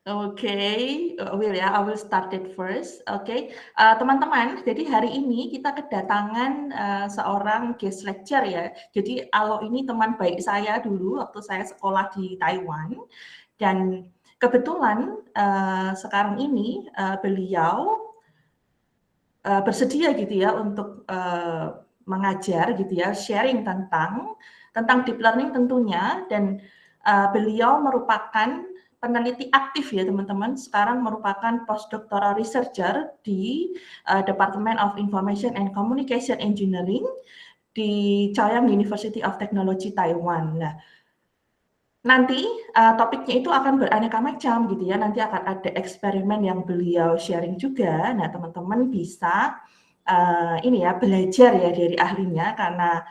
Okay, I will start it first. Okay, teman-teman, jadi hari ini kita kedatangan seorang guest lecture ya. Jadi Alok ini teman baik saya dulu waktu saya sekolah di Taiwan, dan kebetulan sekarang ini beliau bersedia gitu ya untuk mengajar gitu ya, sharing tentang deep learning tentunya, dan beliau merupakan peneliti aktif ya teman-teman, sekarang merupakan postdoctoral researcher di Department of Information and Communication Engineering di Chaoyang University of Technology Taiwan. Nah, nanti topiknya itu akan beraneka macam gitu ya, nanti akan ada eksperimen yang beliau sharing juga. Nah, teman-teman bisa ini ya, belajar ya dari ahlinya, karena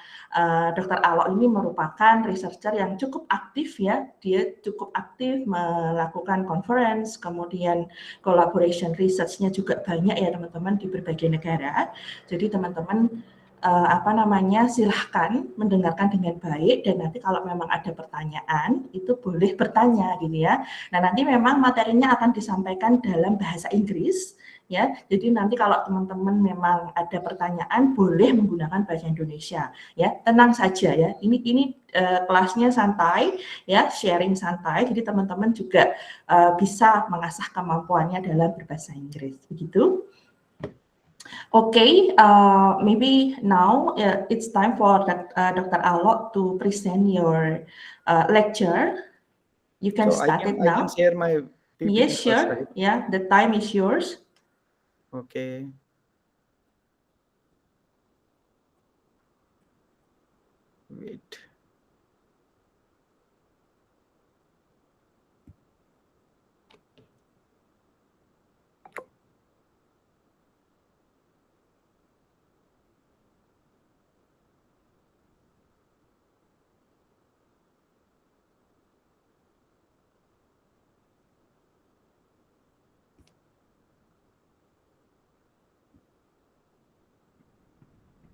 Dr. Alok ini merupakan researcher yang cukup aktif ya, dia cukup aktif melakukan conference, kemudian collaboration research-nya juga banyak ya teman-teman di berbagai negara. Jadi teman-teman silahkan mendengarkan dengan baik, dan nanti kalau memang ada pertanyaan itu boleh bertanya gitu ya. Nah, nanti memang materinya akan disampaikan dalam bahasa Inggris ya. Jadi nanti kalau teman-teman memang ada pertanyaan boleh menggunakan bahasa Indonesia ya. Tenang saja ya. Ini kelasnya santai ya, sharing santai. Jadi teman-teman juga bisa mengasah kemampuannya dalam berbahasa Inggris. Begitu. Okay, maybe now it's time for Dr. Alok to present your lecture. You can start it now. I can share my PPT. Yes, sure. Right? Yeah, the time is yours. Okay. Wait.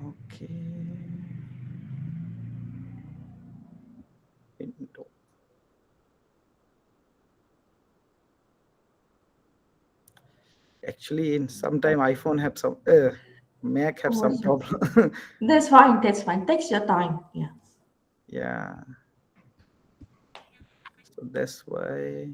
Okay. Window. Actually, in sometime iPhone have some Mac have some problem. That's fine. That's fine. Takes your time. Yeah. Yeah. So that's why.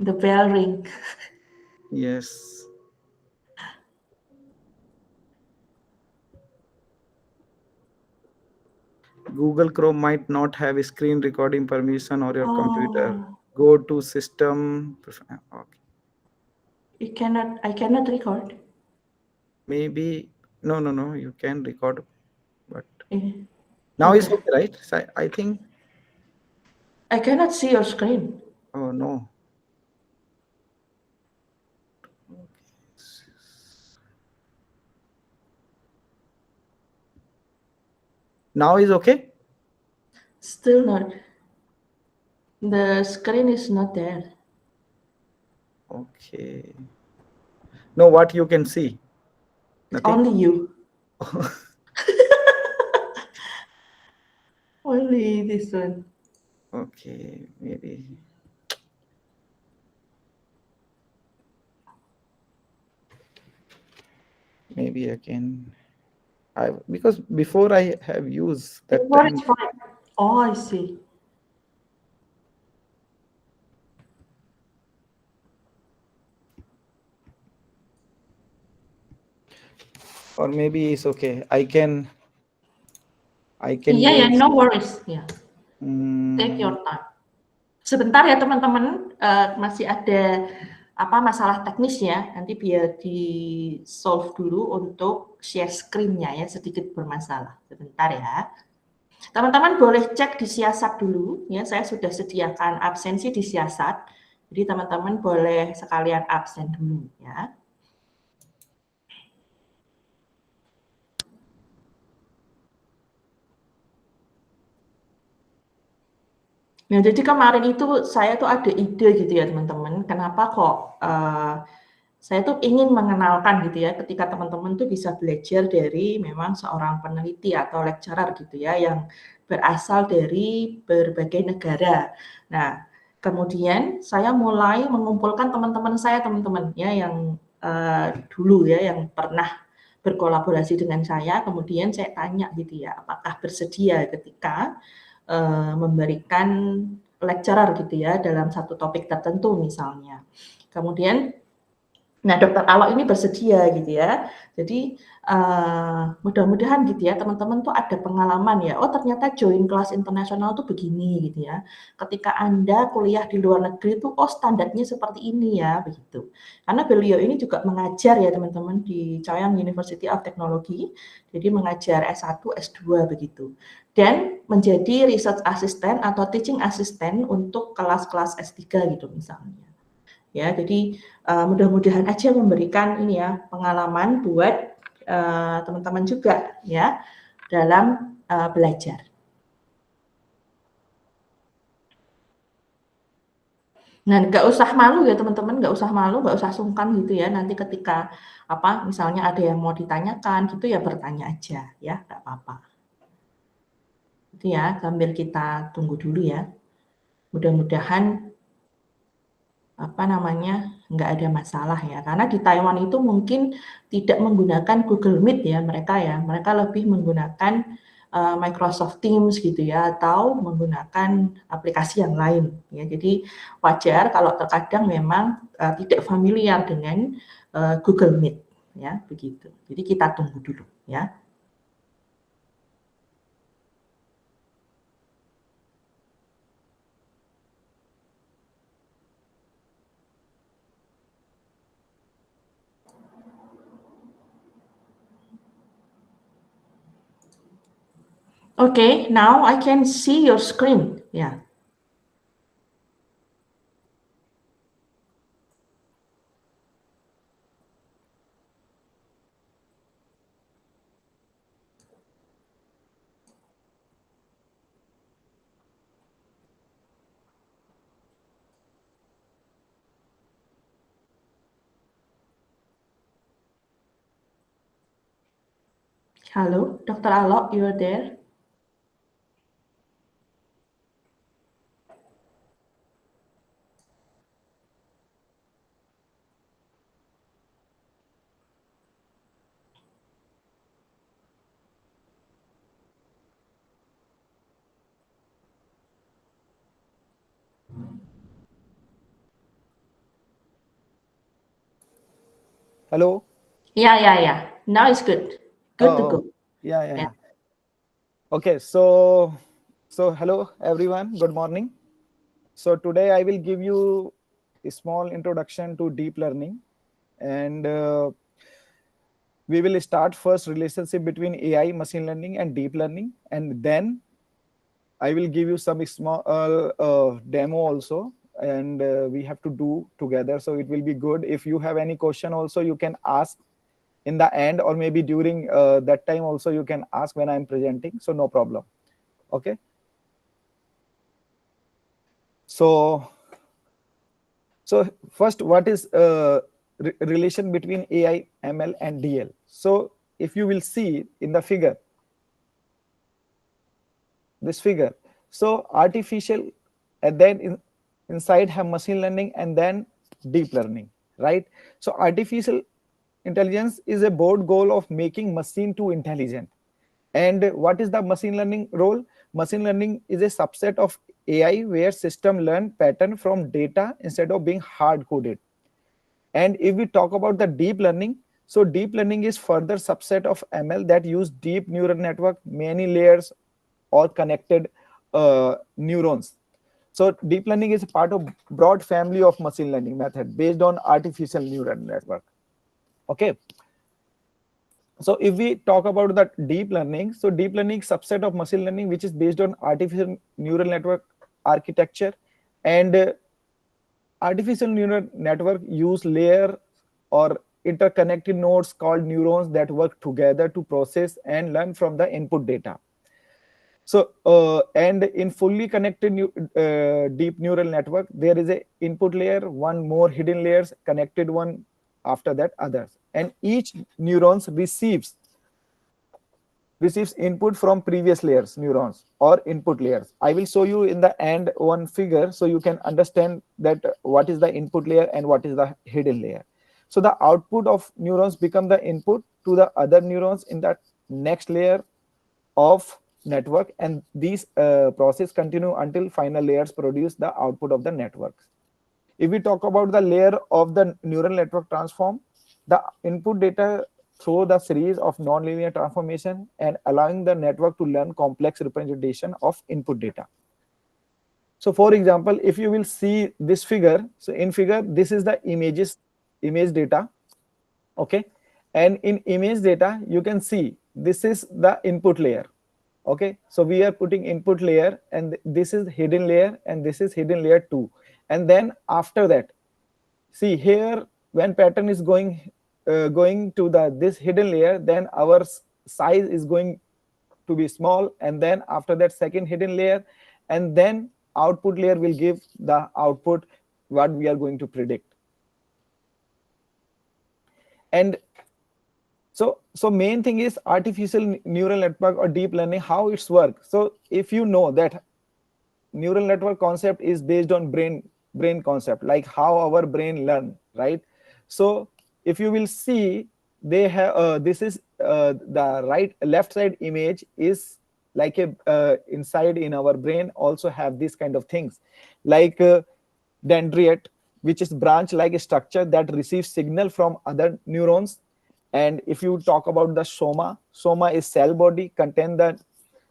The bell ring. Yes. Google Chrome might not have a screen recording permission or your computer. Go to system. Okay. I cannot record. Maybe no. You can record, but now Okay. it's okay, right? So I think. I cannot see your screen. Oh no. Now is okay? Still not. The screen is not there. Okay. No, what you can see? Nothing? Only you. Only this one. Okay, maybe. Maybe again. Because before I have used that time. It's fine. Oh, I see. Or maybe it's okay. I can Yeah, use. no worries. Yeah. Take your time. Sebentar ya teman-teman, masih ada masalah teknis ya. Nanti biar di solve dulu untuk share screen-nya ya, sedikit bermasalah. Sebentar ya. Teman-teman boleh cek di siasat dulu ya. Saya sudah sediakan absensi di siasat. Jadi teman-teman boleh sekalian absen dulu ya. Nah, jadi kemarin itu saya tuh ada ide gitu ya teman-teman, kenapa kok saya tuh ingin mengenalkan gitu ya, ketika teman-teman tuh bisa belajar dari memang seorang peneliti atau lecturer gitu ya, yang berasal dari berbagai negara. Nah, kemudian saya mulai mengumpulkan teman-teman saya, teman-teman ya, yang dulu ya, yang pernah berkolaborasi dengan saya, kemudian saya tanya gitu ya, apakah bersedia ketika memberikan lecturer gitu ya, dalam satu topik tertentu misalnya. Kemudian nah, Dokter Alok ini bersedia gitu ya. Jadi mudah-mudahan gitu ya teman-teman tuh ada pengalaman ya. Oh ternyata join kelas internasional tuh begini gitu ya. Ketika Anda kuliah di luar negeri tuh oh standarnya seperti ini ya begitu. Karena beliau ini juga mengajar ya teman-teman di Chayang University of Technology. Jadi mengajar S1, S2 begitu. Dan menjadi research assistant atau teaching assistant untuk kelas-kelas S3 gitu misalnya. Ya, jadi mudah-mudahan aja memberikan ini ya pengalaman buat teman-teman juga ya dalam belajar. Nah, nggak usah malu ya teman-teman, nggak usah malu, nggak usah sungkan gitu ya. Nanti ketika apa misalnya ada yang mau ditanyakan gitu ya bertanya aja ya, nggak apa-apa. Itu ya sambil kita tunggu dulu ya. Mudah-mudahan apa namanya nggak ada masalah ya karena di Taiwan itu mungkin tidak menggunakan Google Meet ya mereka lebih menggunakan Microsoft Teams gitu ya atau menggunakan aplikasi yang lain ya jadi wajar kalau terkadang memang tidak familiar dengan Google Meet ya begitu jadi kita tunggu dulu ya. Okay, now I can see your screen. Yeah. Hello, Dr. Alok, you're there? Hello. Yeah. Now it's good. Good to go. Yeah. Okay, so hello everyone. Good morning. So today I will give you a small introduction to deep learning, and we will start first relationship between AI, machine learning, and deep learning, and then I will give you some small demo also, and we have to do together. So it will be good. If you have any question also, you can ask in the end, or maybe during that time also you can ask when I'm presenting. So no problem. Okay. So first, what is relation between AI, ML, and DL? So if you will see in the figure, this figure, so artificial, and then inside have machine learning and then deep learning, right? So artificial intelligence is a broad goal of making machine too intelligent. And what is the machine learning role? Machine learning is a subset of AI where system learn pattern from data instead of being hard coded. And if we talk about the deep learning, so deep learning is further subset of ML that use deep neural network, many layers or connected neurons. So deep learning is a part of broad family of machine learning method based on artificial neural network. Okay. So if we talk about that deep learning, so deep learning is subset of machine learning which is based on artificial neural network architecture, and artificial neural network use layer or interconnected nodes called neurons that work together to process and learn from the input data. So and in fully connected deep neural network, there is a input layer, one more hidden layers, connected one after that others, and each neurons receives input from previous layers neurons or input layers. I will show you in the end one figure so you can understand that what is the input layer and what is the hidden layer. So the output of neurons become the input to the other neurons in that next layer of network, and these process continue until final layers produce the output of the networks. If we talk about the layer of the neural network transform, the input data through the series of nonlinear transformation and allowing the network to learn complex representation of input data. So for example, if you will see this figure, so in figure, this is the image data, okay? And in image data, you can see this is the input layer, okay? So we are putting input layer, and this is hidden layer, and this is hidden layer 2. And then after that, see here, when pattern is going to the this hidden layer, then our size is going to be small, and then after that second hidden layer, and then output layer will give the output what we are going to predict. And so main thing is artificial neural network or deep learning, how it's work. So if you know that neural network concept is based on brain concept, like how our brain learn, right? So if you will see, they have this is the left side image is like a inside in our brain also have this kind of things, like dendrite, which is branch like a structure that receives signal from other neurons. And if you talk about the soma is cell body, contain the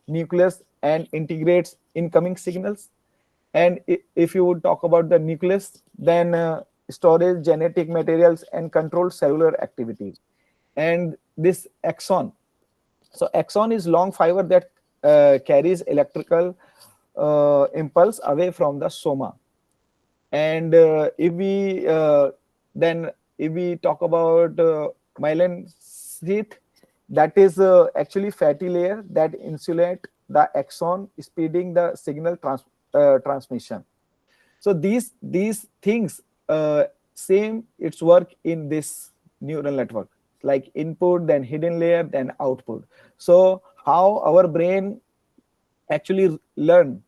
nucleus and integrates incoming signals. And if you would talk about the nucleus, then storage genetic materials and control cellular activity. And this axon, so axon is long fiber that carries electrical impulse away from the soma. And if we talk about myelin sheath, that is actually fatty layer that insulate the axon, speeding the signal transmission. So these things same its work in this neural network, like input, then hidden layer, then output. So how our brain actually learn,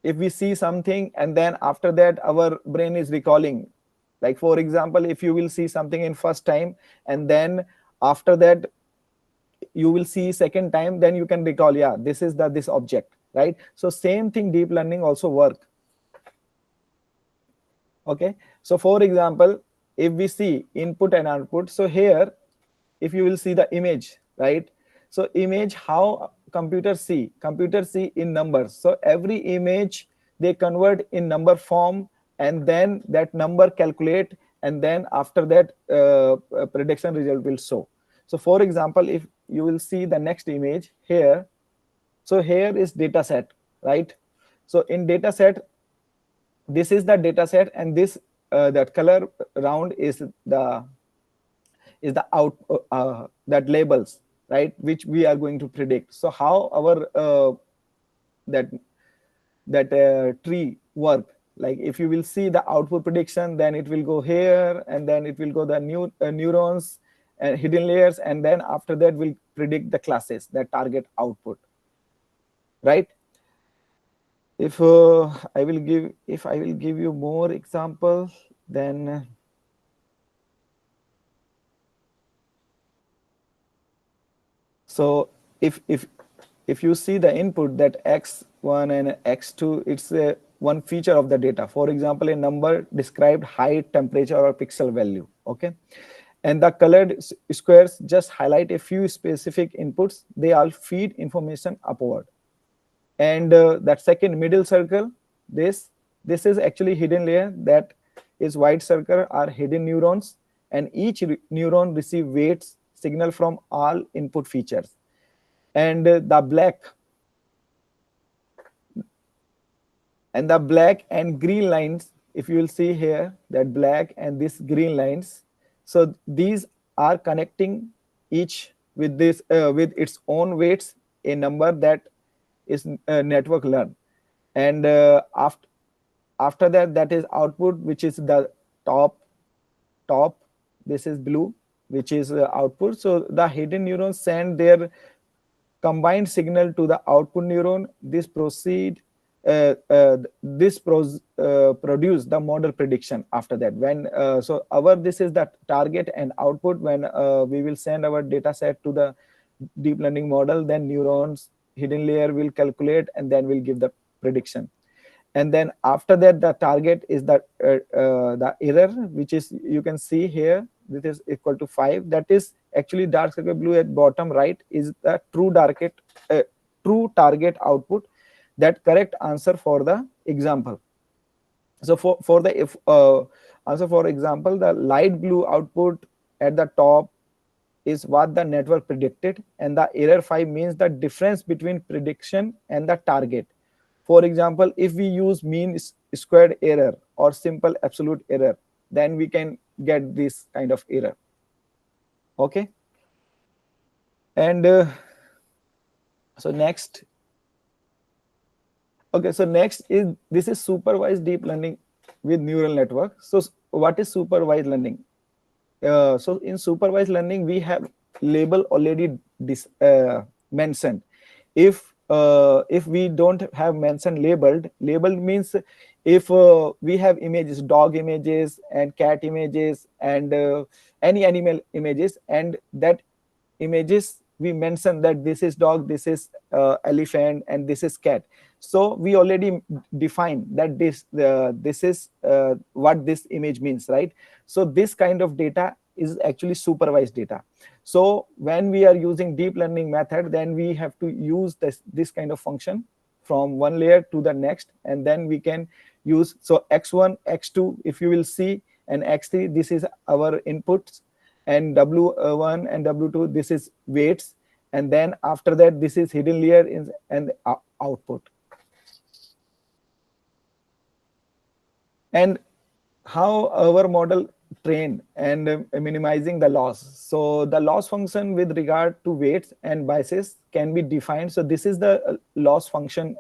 if we see something and then after that our brain is recalling, like for example, if you will see something in first time and then after that you will see second time, then you can recall, yeah, this is this object, right? So same thing deep learning also work. Okay, so for example, if we see input and output, so here if you will see the image, right? So image, how computers see in numbers. So every image they convert in number form, and then that number calculate, and then after that prediction result will show. So for example, if you will see the next image here, so here is data set, right? So in data set, this is the data set, and this that color round is the out that labels, right, which we are going to predict. So how our that tree work, like if you will see the output prediction, then it will go here, and then it will go the new neurons and hidden layers, and then after that will predict the classes that target output, right? If I will give you more example, then so if you see the input, that x1 and x2, it's one feature of the data. For example, a number described height, temperature, or pixel value, okay? And the colored squares just highlight a few specific inputs. They all feed information upward. And that second middle circle, this is actually hidden layer. That is white circle are hidden neurons, and each neuron receive weights signal from all input features. And the black and green lines, if you will see here, that black and this green lines, so these are connecting each with this with its own weights, a number that is network learn. And after that, that is output, which is the top. This is blue, which is output. So the hidden neurons send their combined signal to the output neuron. This produce the model prediction after that. When so this is the target and output. When we will send our data set to the deep learning model, then neurons hidden layer will calculate and then will give the prediction. And then after that, the target is the error, which is, you can see here, this is equal to 5. That is actually dark circle blue at bottom right is the true target output, that correct answer for the example. So for the answer for example, the light blue output at the top is what the network predicted, and the error 5 means the difference between prediction and the target. For example, if we use mean squared error or simple absolute error, then we can get this kind of error. Okay. And so next. Okay, so next is, this is supervised deep learning with neural network. So what is supervised learning? So in supervised learning, we have label already mentioned. If we don't have mentioned labeled means if we have images, dog images and cat images and any animal images, and that images we mention that this is dog, this is elephant, and this is cat. So we already define that this is what this image means, right? So this kind of data is actually supervised data. So when we are using deep learning method, then we have to use this kind of function from one layer to the next, and then we can use, so x1, x2, if you will see, and x3, this is our inputs, and w1 and w2, this is weights, and then after that, this is hidden layer and output. And how our model trained and minimizing the loss. So the loss function with regard to weights and biases can be defined. So this is the loss function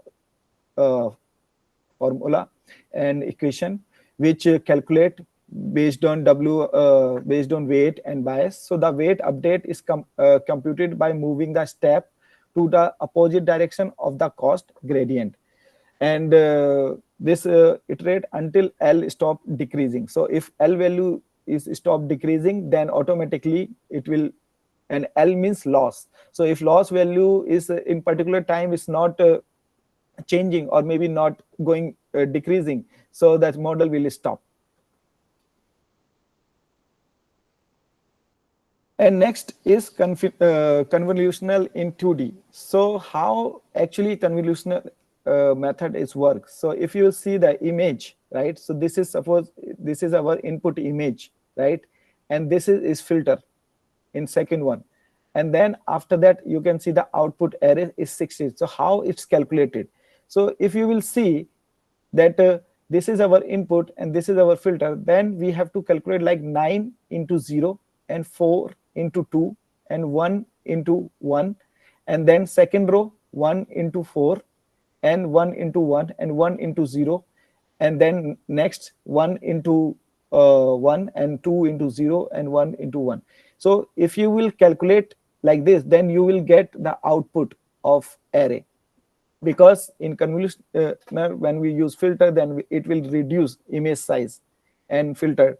formula and equation, which calculate based on based on weight and bias. So the weight update is computed by moving the step to the opposite direction of the cost gradient, and this iterate until L stop decreasing. So if L value is stop decreasing, then automatically it will, and L means loss. So if loss value is in particular time is not changing or maybe not going decreasing, so that model will stop. And next is convolutional in 2D. So how actually convolutional method is work? So if you see the image, right? So this is, suppose this is our input image, right? And this is filter in second one. And then after that, you can see the output array is 60. So how it's calculated? So if you will see that this is our input and this is our filter, then we have to calculate like 9 into 0 and 4 into 2 and 1 into 1, and then second row 1 into 4 and 1 into 1 and 1 into 0, and then next 1 into 1 and 2 into 0 and 1 into 1. So if you will calculate like this, then you will get the output of array, because in convolution when we use filter, then it will reduce image size and filter.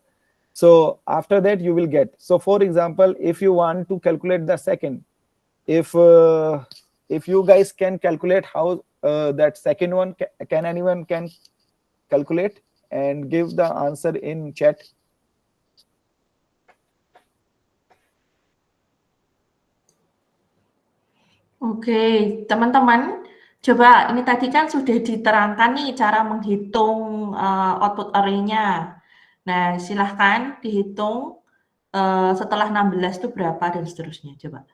So after that you will get, so for example, if you want to calculate the second, if you guys can calculate how that second one, can anyone can calculate and give the answer in chat? Oke, teman-teman, coba ini tadi kan sudah diterangkan nih cara menghitung output array-nya. Nah, silahkan dihitung setelah 16 itu berapa dan seterusnya, coba.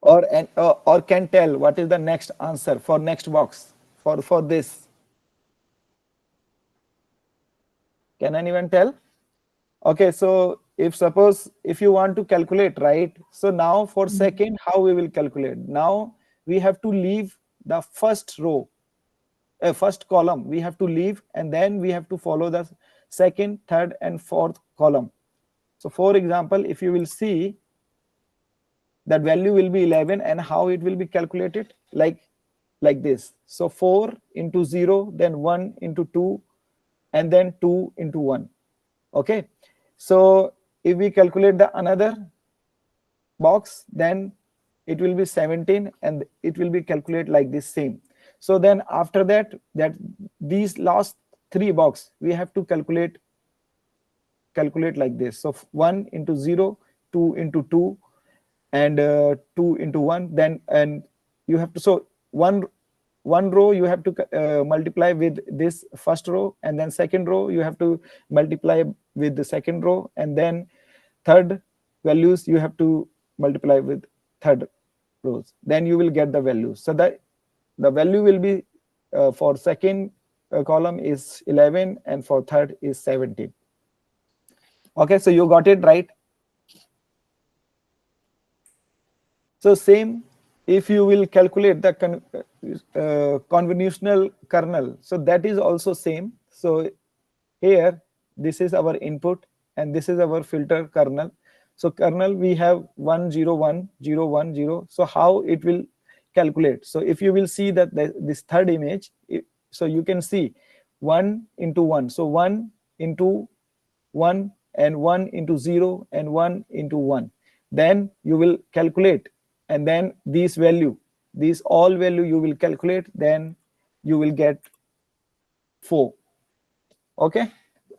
Or can tell what is the next answer for next box for this. Can anyone tell? Okay, so if suppose if you want to calculate, right? So now for second, how we will calculate? Now we have to leave the first row, first column we have to leave, and then we have to follow the second, third, and fourth column. So for example, if you will see, that value will be 11, and how it will be calculated, like this. So 4 into 0, then 1 into 2, and then 2 into 1. Okay, so if we calculate the another box, then it will be 17, and it will be calculated like this same. So then after that these last three box we have to calculate like this. So 1 into 0, 2 into 2, and 2 into 1. Then and you have to, so one row you have to multiply with this first row, and then second row you have to multiply with the second row, and then third values you have to multiply with third rows. Then you will get the value. So that the value will be for second column is 11, and for third is 17. Okay, so you got it right. So same, if you will calculate the convolutional kernel, so that is also same. So here this is our input, and this is our filter kernel. So kernel we have 1 0 1 0 1 0. So how it will calculate? So if you will see that this third image, so you can see 1 into 1. So 1 into 1, and 1 into 0, and 1 into 1. Then you will calculate, and then these all value you will calculate, then you will get 4. Okay,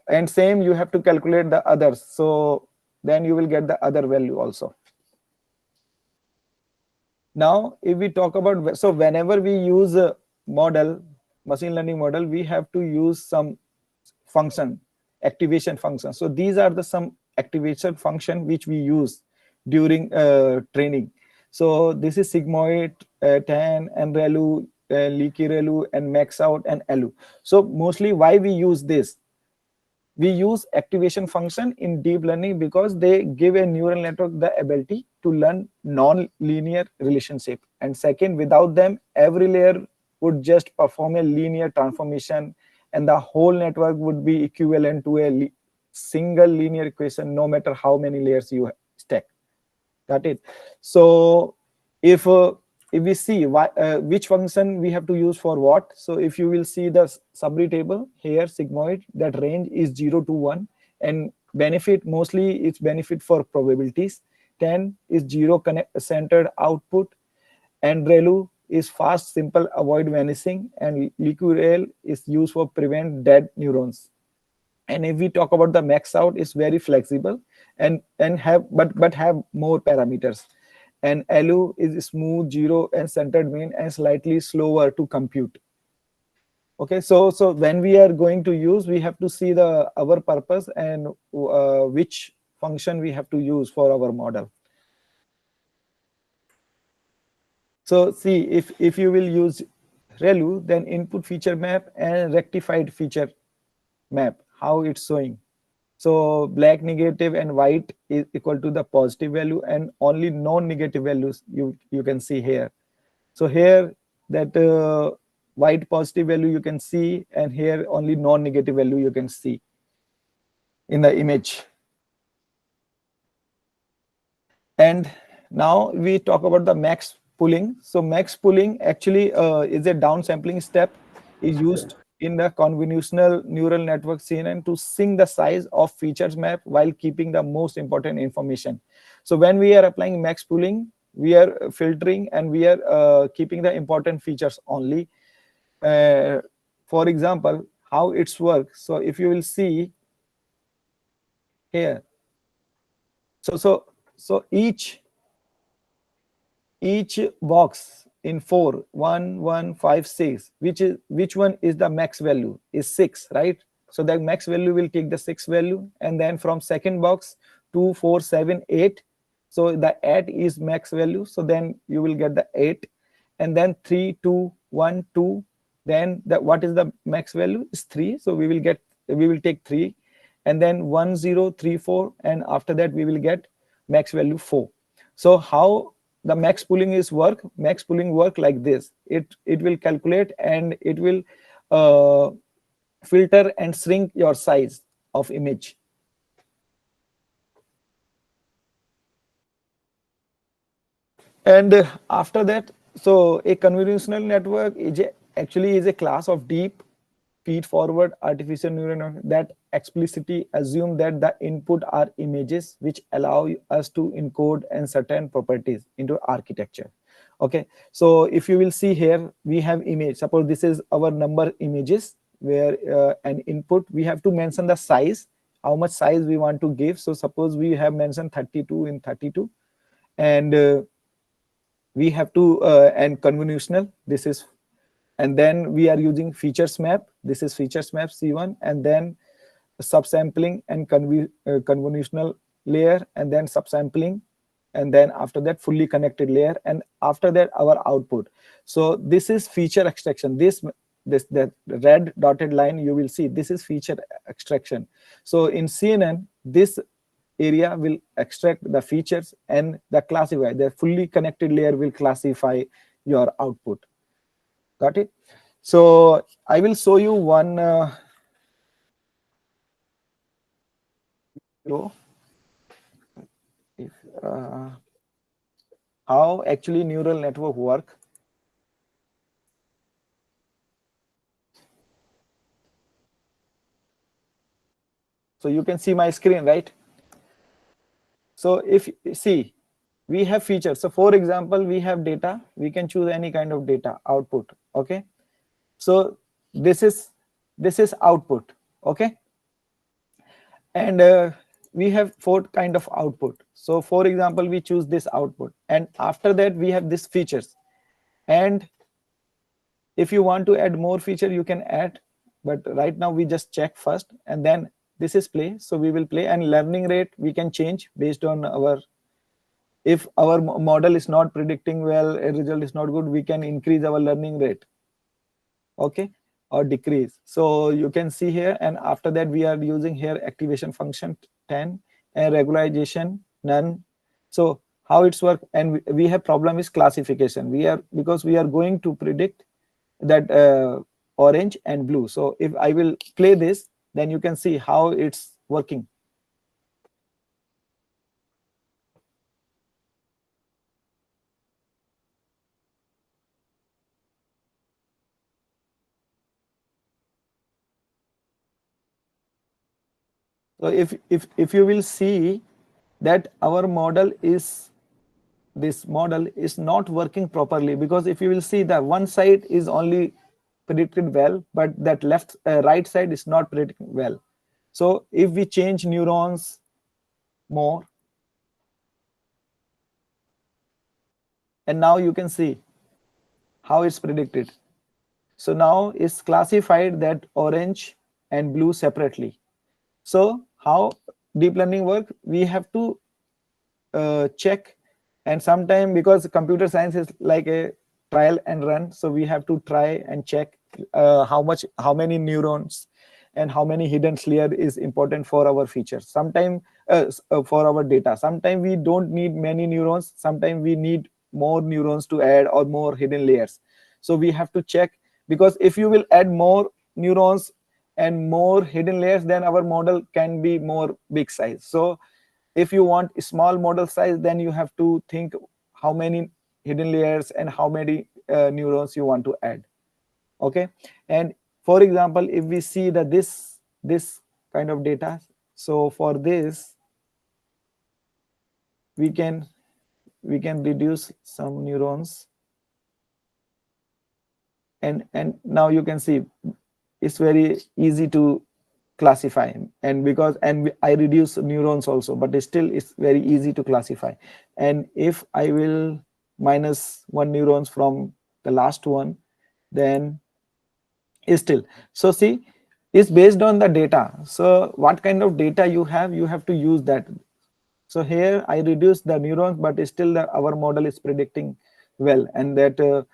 and same you have to calculate the others, so then you will get the other value also. Now if we talk about, so whenever we use a model, machine learning model, we have to use some function, activation function. So these are the some activation function which we use during training. So this is sigmoid, tan, and ReLU, leaky ReLU, and max out, and LU. So mostly why we use this? We use activation function in deep learning because they give a neural network the ability to learn non-linear relationship. And second, without them, every layer would just perform a linear transformation, and the whole network would be equivalent to a single linear equation, no matter how many layers you stack. Got it? So if we see which function we have to use for what, so if you will see the summary table here, sigmoid, that range is 0 to 1, and benefit, mostly it's benefit for probabilities. 10 is 0 centered output, and ReLU is fast, simple, avoid vanishing, and LiQRel is used for prevent dead neurons. And if we talk about the max out, it's very flexible and have but have more parameters. And LU is smooth, 0, and centered mean, and slightly slower to compute. Okay, so when we are going to use, we have to see our purpose and which function we have to use for our model. So see, if you will use ReLU, then input feature map and rectified feature map, how it's showing. So black negative and white is equal to the positive value, and only non-negative values you can see here. So here that white positive value you can see, and here only non-negative value you can see in the image. And now we talk about the max pooling. So max pooling actually is a downsampling step, is used in the convolutional neural network CNN to sync the size of features map while keeping the most important information. So when we are applying max pooling, we are filtering and we are keeping the important features only. For example, how it's works. So if you will see here, so each box in 4 1 1 5 6, which one is the max value, is 6, right? So the max value will take the 6 value, and then from second box 2 4 7 8, so the 8 is max value, so then you will get the 8, and then 3 2 1 2, then what is the max value is 3, so we will take 3, and then 1 0 3 4, and after that we will get max value 4. So how the max pooling work like this. It will calculate and it will filter and shrink your size of image. And after that, so a convolutional network actually is a class of deep feed-forward artificial neural network that explicitly assume that the input are images which allow us to encode and certain properties into architecture. Okay, so if you will see here, we have image. Suppose this is our number images where an input, we have to mention the size, how much size we want to give. So suppose we have mentioned 32 in 32, and we have to and convolutional, this is, and then we are using features map, this is features map C1, and then subsampling and convolutional layer, and then subsampling, and then after that fully connected layer, and after that our output. So this is feature extraction. That red dotted line you will see, this is feature extraction. So in CNN, this area will extract the features and the classify. The fully connected layer will classify your output. Got it? So I will show you one if, how actually neural network work. So you can see my screen, right? So if see, we have features. So for example, we have data, we can choose any kind of data output. Okay, so this is output. Okay, and we have 4 kind of output. So for example, we choose this output, and after that we have these features. And if you want to add more feature, you can add, but right now we just check first, and then this is play. So we will play, and learning rate we can change based on our, if our model is not predicting well, a result is not good, we can increase our learning rate, okay, or decrease. So you can see here, and after that we are using here activation function 10 and regularization none. So how it's work, and we have problem is classification. Because we are going to predict that orange and blue. So if I will play this, then you can see how it's working. So if you will see that our model is, this model is not working properly, because if you will see that one side is only predicted well, but that right side is not predicted well. So if we change neurons more, and now you can see how it's predicted. So now it's classified that orange and blue separately. So how deep learning work, we have to check, and sometime, because computer science is like a trial and run, so we have to try and check how many neurons and how many hidden layer is important for our features. Sometime for our data, sometime we don't need many neurons, sometime we need more neurons to add, or more hidden layers. So we have to check, because if you will add more neurons and more hidden layers, then our model can be more big size. So if you want a small model size, then you have to think how many hidden layers and how many neurons you want to add. Okay, and for example, if we see that this kind of data, so for this we can reduce some neurons, and now you can see it's very easy to classify, and I reduce neurons also, but still it's very easy to classify. And if I will minus 1 neurons from the last one, then is still, so see, it's based on the data. So what kind of data you have to use that. So here I reduce the neurons, but still our model is predicting well, and that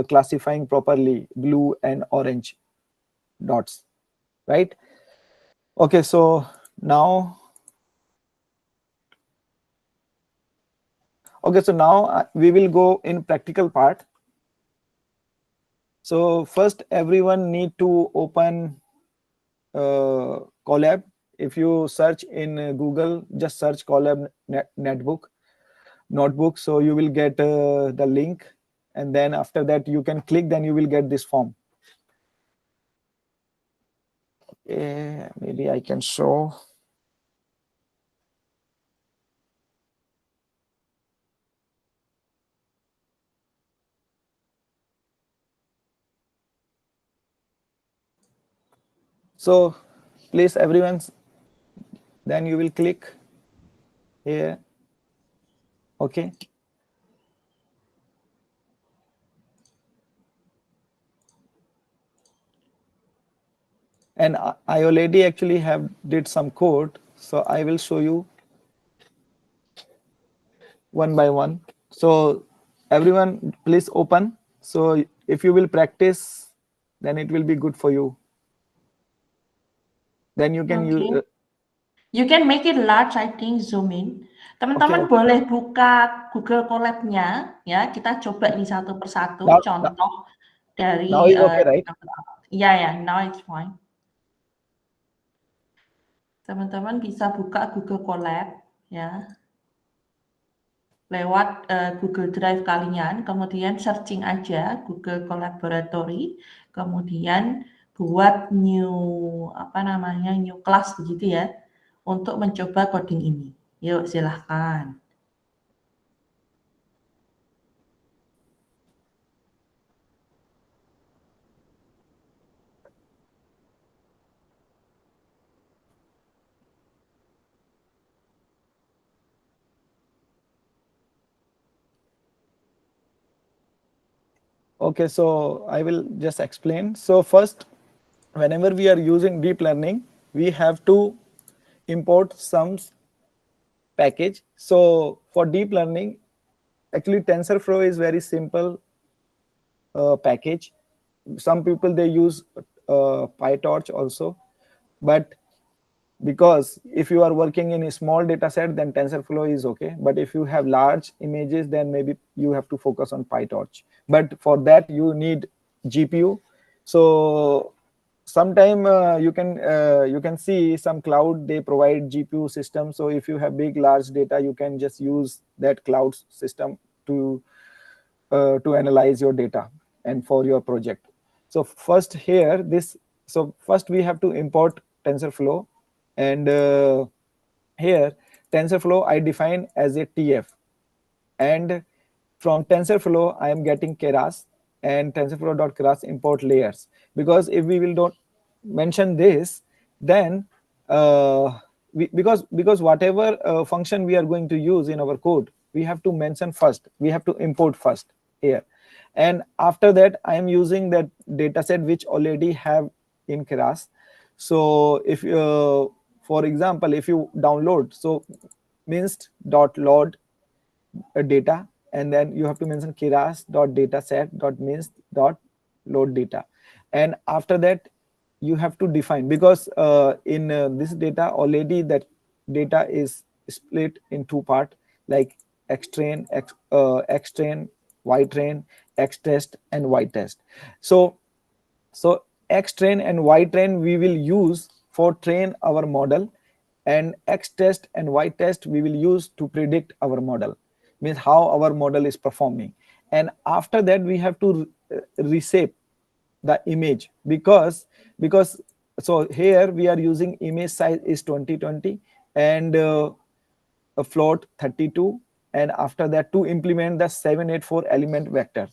classifying properly blue and orange dots, right? Okay, so now, Okay, so now we will go in practical part. So first, everyone need to open Colab. If you search in Google, just search Colab notebook. So you will get the link, and then after that you can click. Then you will get this form. Okay, maybe I can show. So please, everyone, then you will click here. Okay. And I already actually have did some code, so I will show you one by one. So everyone, please open. So if you will practice, then it will be good for you. Then you can use. You can make it large, I think, zoom in. Teman-teman boleh buka Google Colab-nya, ya. Kita coba nih satu persatu contoh dari. Now is okay, right? Yeah, now it's fine. Teman-teman bisa buka Google Colab, ya. Lewat Google Drive kalian, kemudian searching aja Google Collaboratory, kemudian buat new class begitu ya, untuk mencoba coding ini. Yuk, silahkan. Okay, so I will just explain. So first, whenever we are using deep learning, we have to import some package. So for deep learning, actually TensorFlow is very simple package. Some people, they use PyTorch also, but because if you are working in a small data set, then TensorFlow is okay. But if you have large images, then maybe you have to focus on PyTorch. But for that, you need GPU. So sometime you can see some cloud, they provide GPU system. So if you have big large data, you can just use that cloud system to analyze your data and for your project. So first here, first we have to import TensorFlow, and here TensorFlow I define as a TF, and from TensorFlow I am getting keras, and TensorFlow.keras import layers, because if we will don't mention this, then because whatever function we are going to use in our code, we have to mention first, we have to import first here, and after that I am using that data set which already have in keras. So if for example, if you download, so minst.load data, and then you have to mention keras.dataset.minst.load data, and after that you have to define, because in this data already that data is split in two parts, like xtrain, xtrain, ytrain, xtest, and ytest. So xtrain and ytrain we will use for train our model, and xtest and ytest we will use to predict our model, means how our model is performing. And after that we have to reshape the image, because so here we are using image size is 2020 and a float 32, and after that to implement the 784 element vector.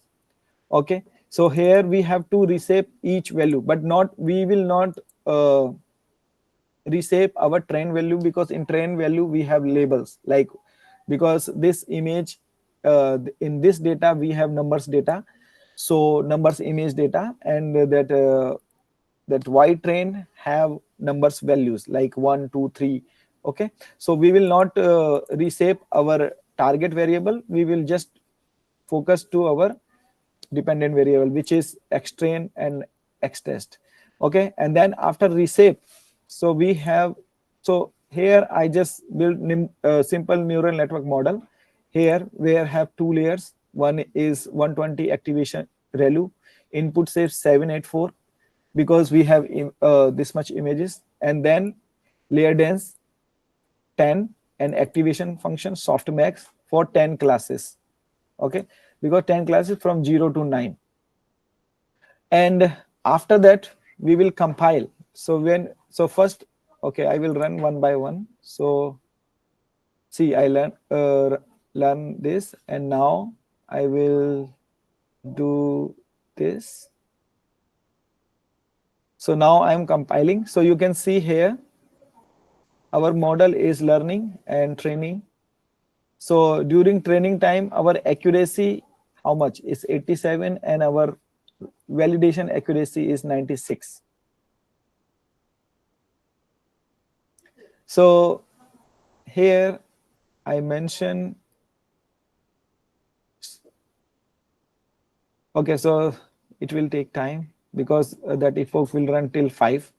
Okay, so here we have to reshape each value, but we will not reshape our train value, because in train value we have labels, like because this image in this data we have numbers data, so numbers image data, and that y train have numbers values like 1 2 3. Okay, so we will not reshape our target variable, we will just focus to our dependent variable, which is xtrain and xtest. Okay, and then after reshape, so here I just build a simple neural network model, here we have two layers. One is 120 activation ReLU. Input says 784 because we have this much images, and then layer dense 10 and activation function softmax for 10 classes. Okay, because 10 classes from 0 to 9. And after that we will compile. So first, okay, I will run one by one. So see, I learn this, and now I will do this. So now I am compiling. So you can see here our model is learning and training. So during training time, our accuracy, how much is 87, and our validation accuracy is 96. So here I mention, okay, so it will take time because that epoch will run till 5.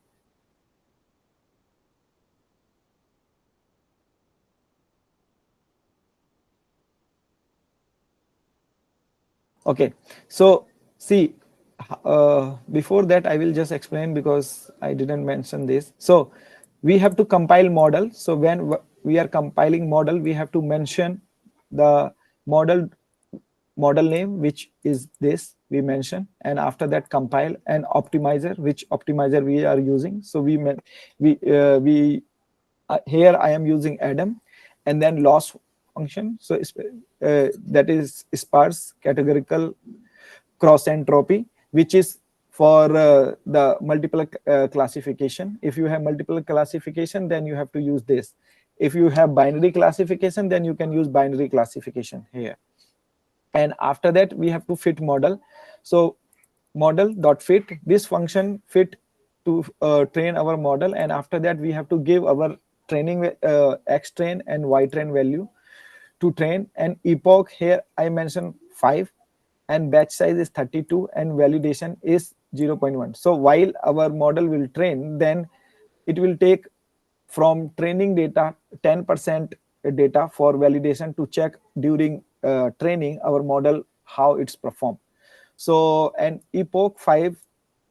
Okay, so see, before that I will just explain because I didn't mention this. So we have to compile model. So when we are compiling model, we have to mention the model name, which is this we mention, and after that compile, and optimizer, which optimizer we are using. So here I am using Adam, and then loss function. So that is sparse categorical cross entropy, which is for the multiple classification. If you have multiple classification, then you have to use this. If you have binary classification, then you can use binary classification here. And after that we have to fit model. So model dot fit, this function fit to train our model, and after that we have to give our training x train and y train value to train. And epoch, here I mentioned 5, and batch size is 32, and validation is 0.1. So while our model will train, then it will take from training data 10% data for validation to check during training our model how it's performed. So, and epoch 5,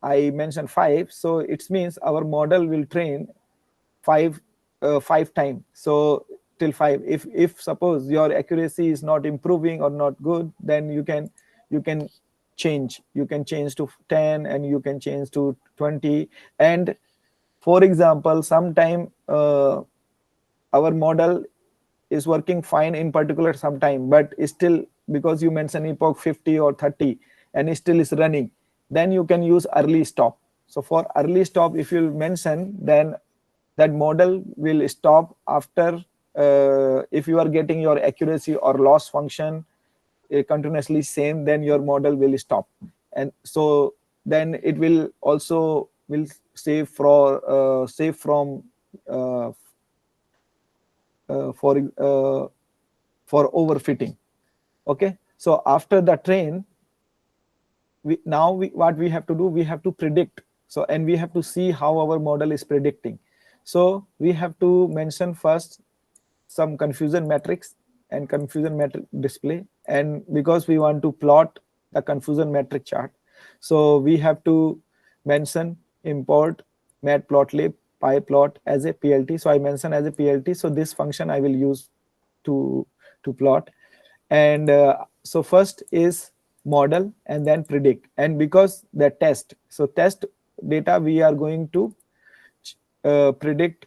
I mentioned 5, so it means our model will train 5 times. So till 5. If suppose your accuracy is not improving or not good, then you can change. You can change to 10, and you can change to 20. And for example, sometime our model is working fine in particular sometime, but still because you mention epoch 50 or 30 and it still is running, then you can use early stop. So for early stop, if you mention, then that model will stop after if you are getting your accuracy or loss function continuously same, then your model will stop. And so then it will also will save from for overfitting. Okay, so after the train, what we have to do, we have to predict. So, and we have to see how our model is predicting. So we have to mention first some confusion matrix and confusion matrix display. And because we want to plot the confusion matrix chart, so we have to mention import matplotlib pyplot as a PLT. So I mention as a PLT. So this function I will use to plot. And so first is model and then predict. And because the test, so test data, we are going to predict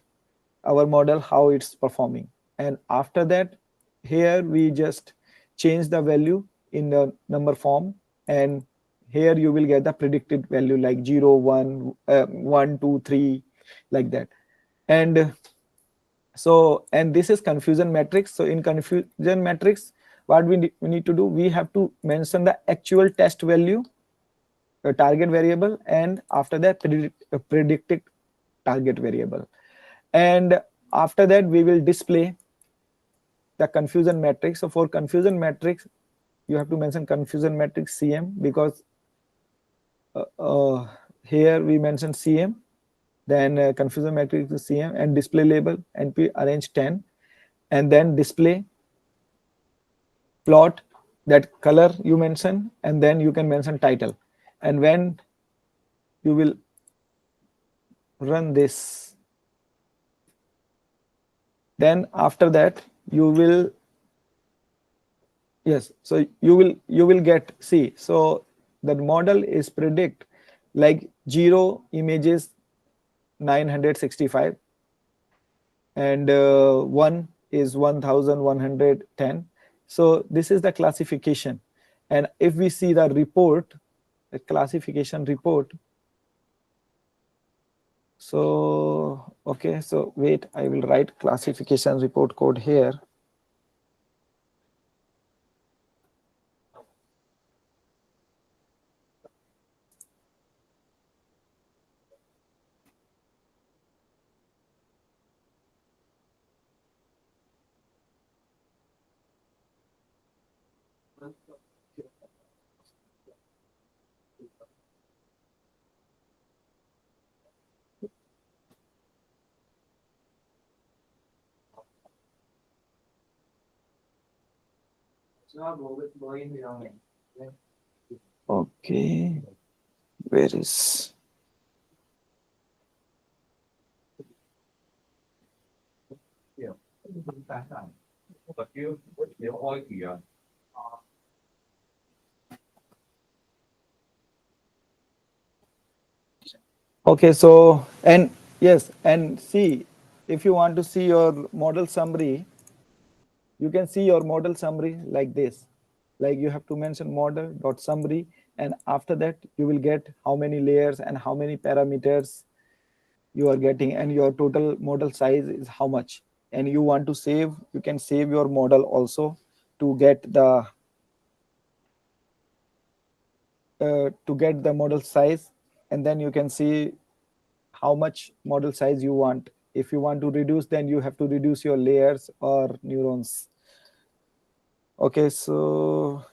our model how it's performing. And after that, here we just change the value in the number form, and here you will get the predicted value like 0, 1, 1, 2, 3, like that. And so, and this is confusion matrix. So in confusion matrix, what we need to do, we have to mention the actual test value, the target variable, and after that predicted target variable. And after that we will display the confusion matrix. So for confusion matrix, you have to mention confusion matrix CM, because here we mention CM, then confusion matrix is CM, and display label NP arrange 10, and then display plot that color you mention, and then you can mention title. And when you will run this, then after that you will, yes, so you will get, see, so the model is predict like 0 images 965 and 1 is 1110. So this is the classification. And if we see the report, the classification report, so okay, so wait, I will write classification report code here. Okay, where is, okay, so, and yes, and see, if you want to see your model summary, you can see your model summary like this. Like you have to mention model dot summary, and after that you will get how many layers and how many parameters you are getting, and your total model size is how much. And you want to save, you can save your model also to get the model size, and then you can see how much model size you want. If you want to reduce, then you have to reduce your layers or neurons. Okay, so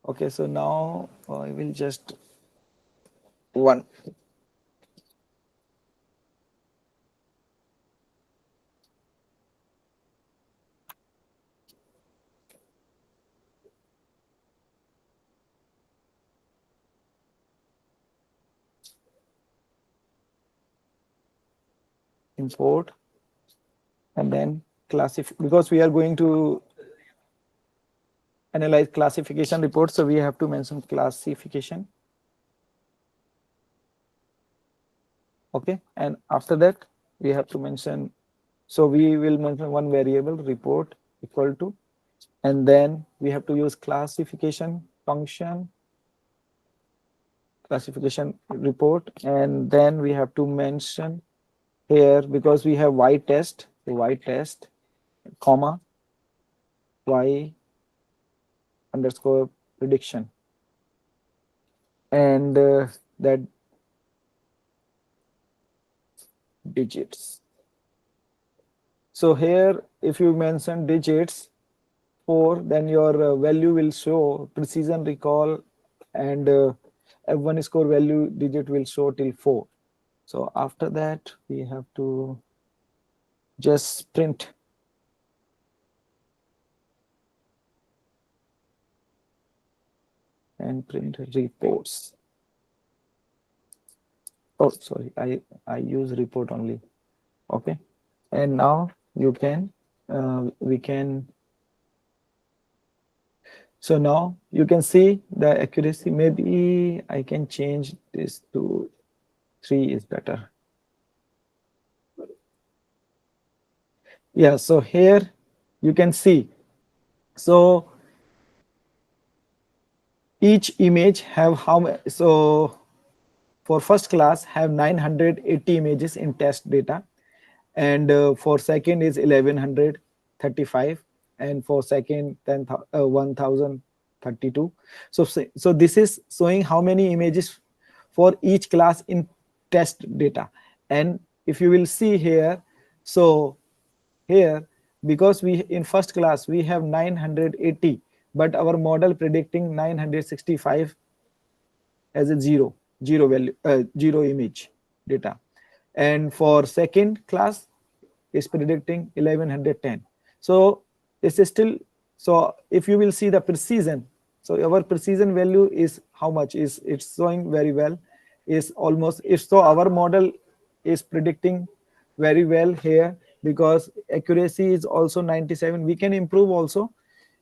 okay, so now I will just one. Import and then classify, because we are going to analyze classification reports, so we have to mention classification. Okay, and after that we have to mention, so we will mention one variable report equal to, and then we have to use classification function, classification report, and then we have to mention here, because we have y test, comma y underscore prediction, and that digits. So here if you mention digits 4, then your value will show precision recall, and F1 score value digit will show till 4. So after that we have to just print and print reports. Oh, sorry, I use report only. Okay, and now you can we can, so now you can see the accuracy. Maybe I can change this to 3 is better. Yeah, so here you can see, so each image have how many, so for first class have 980 images in test data, and for second is 1135, and for second 1032. So this is showing how many images for each class in test data. And if you will see here, so here, because we in first class we have 980, but our model predicting 965 as a 0. zero value, zero image data. And for second class is predicting 1110. So this is still, so if you will see the precision, so our precision value is how much is it's showing very well, is almost, if so our model is predicting very well here, because accuracy is also 97. We can improve also.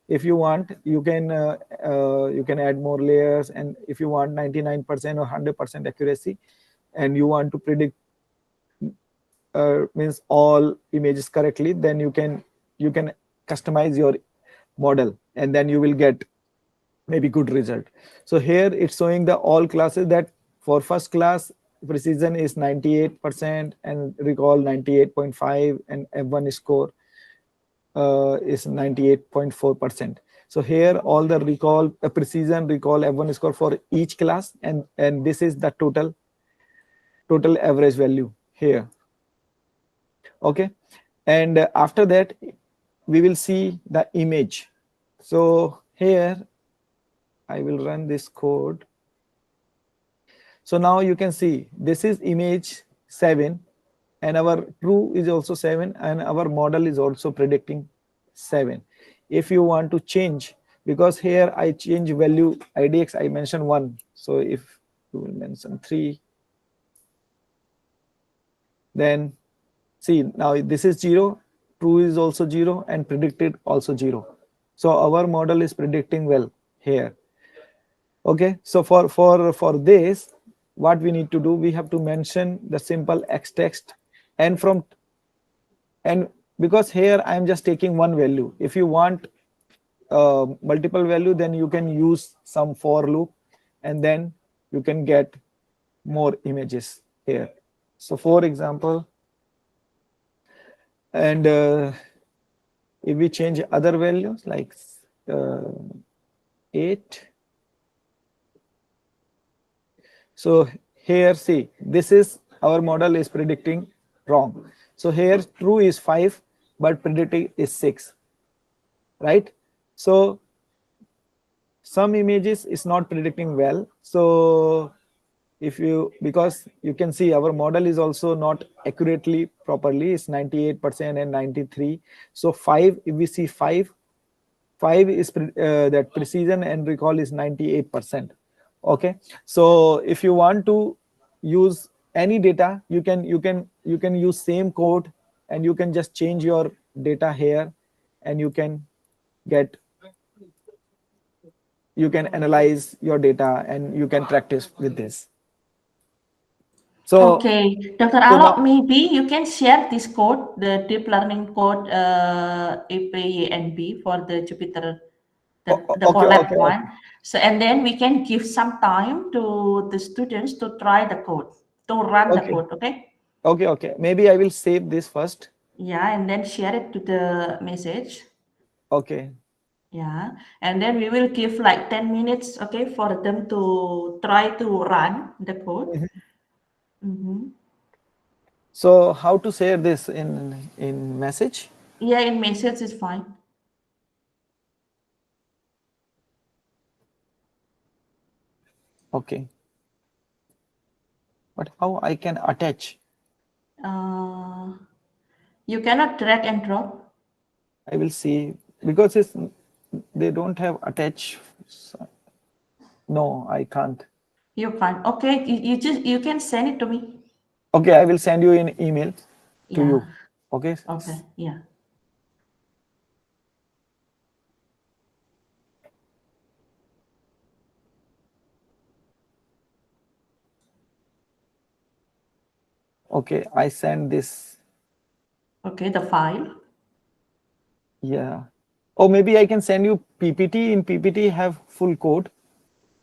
If you want, you can add more layers, and if you want 99% or 100% accuracy, and you want to predict means all images correctly, then you can customize your model, and then you will get maybe good result. So here it's showing the all classes, that for first class precision is 98% and recall 98.5, and F1 score is 98.4%. So here all the recall precision, recall, F1 score for each class, and this is the total average value here. Okay, and after that we will see the image. So here I will run this code. So now you can see this is image 7, and our true is also 7, and our model is also predicting 7. If you want to change, because here I change value IDX, I mentioned 1. So if you will mention 3, then see now this is 0, true is also 0, and predicted also 0. So our model is predicting well here. Okay, so for this, what we need to do, we have to mention the simple X text, and because here I am just taking one value. If you want multiple value, then you can use some for loop, and then you can get more images here. So for example, and if we change other values like 8, so here see, this is our model is predicting wrong. So here true is 5, but predicting is 6, right? So some images is not predicting well. So if you, because you can see our model is also not accurately properly, it's 98% and 93. So 5, if we see 5 is that precision and recall is 98%. Okay, so if you want to use any data, you can use same code, and you can just change your data here, and you can analyze your data, and you can practice with this. So Okay, Dr. so Alok, now, maybe you can share this code, the deep learning code, APNB for the Jupyter, the okay, collab okay, one. So, and then we can give some time to the students to try the code, to run the okay, code, okay? okay. Maybe I will save this first. Yeah, and then share it to the message. Okay. Yeah, and then we will give like 10 minutes, okay, for them to try to run the code. Mm-hmm. So how to share this in message? Yeah, in message is fine. Okay. But how I can attach? Uh, you cannot drag and drop. I will see, because they don't have attach. No, I can't. You can't. Okay, you can send it to me. Okay, I will send you an email to Yeah. you. Okay. Okay. Yeah. Okay, I send this. Okay, the file. Yeah. Or maybe I can send you PPT. In PPT have full code.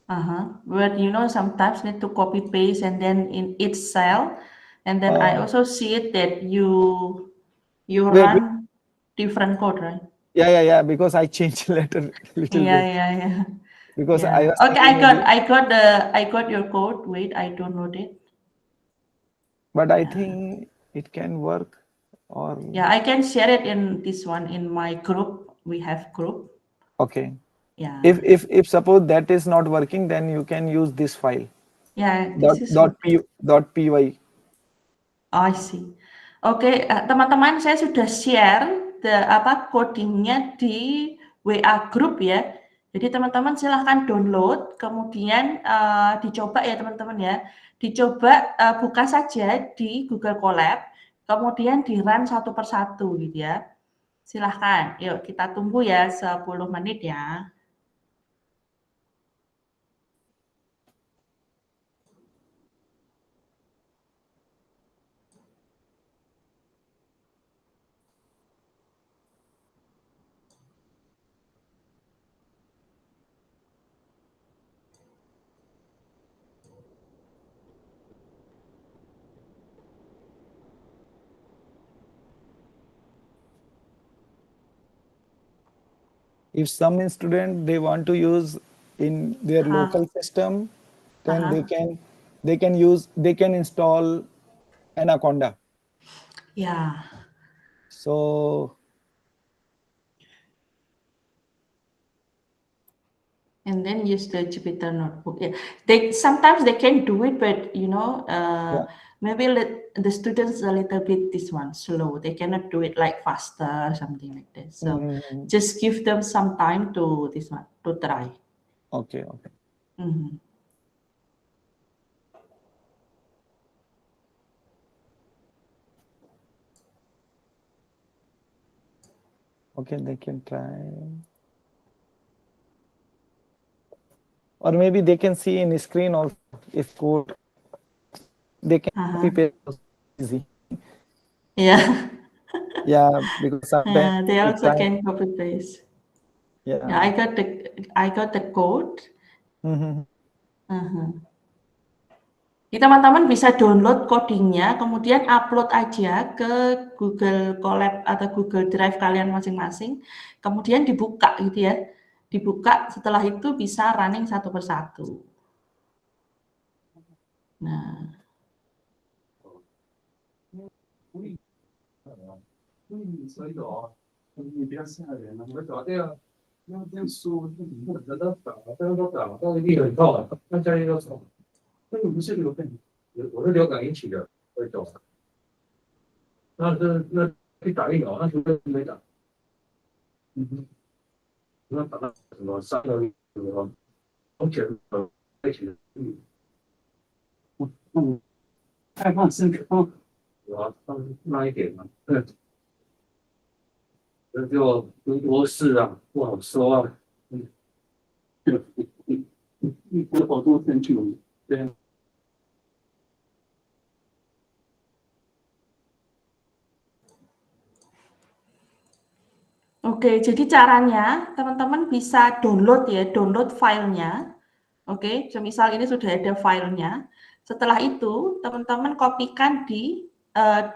But sometimes need to copy paste and then in each cell, and then I Uh, also see it that you wait. run different code, right? Yeah. Because I changed letter little Yeah, bit, yeah, yeah. because I Yeah. was Okay, thinking maybe, I got your code. Wait, I download it. but I think it can work. Or Yeah, I can share it in this one in my group. We have group. okay. Yeah. If suppose that is not working, then you can use this file. Ya, this is .py. Oh, I see. Oke, teman-teman, saya sudah share codingnya di WA group ya. Jadi teman-teman silahkan download, kemudian dicoba ya teman-teman ya. Dicoba buka saja di Google Colab, kemudian di run satu persatu gitu ya. Silahkan, yuk kita tunggu ya 10 menit ya. If some student they want to use in their local system, then they can install Anaconda. Ya. So and then use the Jupyter notebook. Yeah, sometimes they can do it, but maybe let the students a little bit this one slow. They cannot do it like faster or something like this. So just give them some time to this one to try. Okay. Okay, they can try. Or maybe they can see in the screen also if code. They can copy paste easy. Yeah. Yeah, because sometimes they also can copy paste. Yeah. I got the code. Jadi teman-teman bisa download codingnya, kemudian upload aja ke Google Colab atau Google Drive kalian masing-masing, kemudian dibuka gitu ya. Dibuka, setelah itu bisa running satu persatu. Nah. Oke, jadi caranya teman-teman bisa download ya, download filenya. Oke, semisal ini sudah ada filenya. Setelah itu, teman-teman kopikan di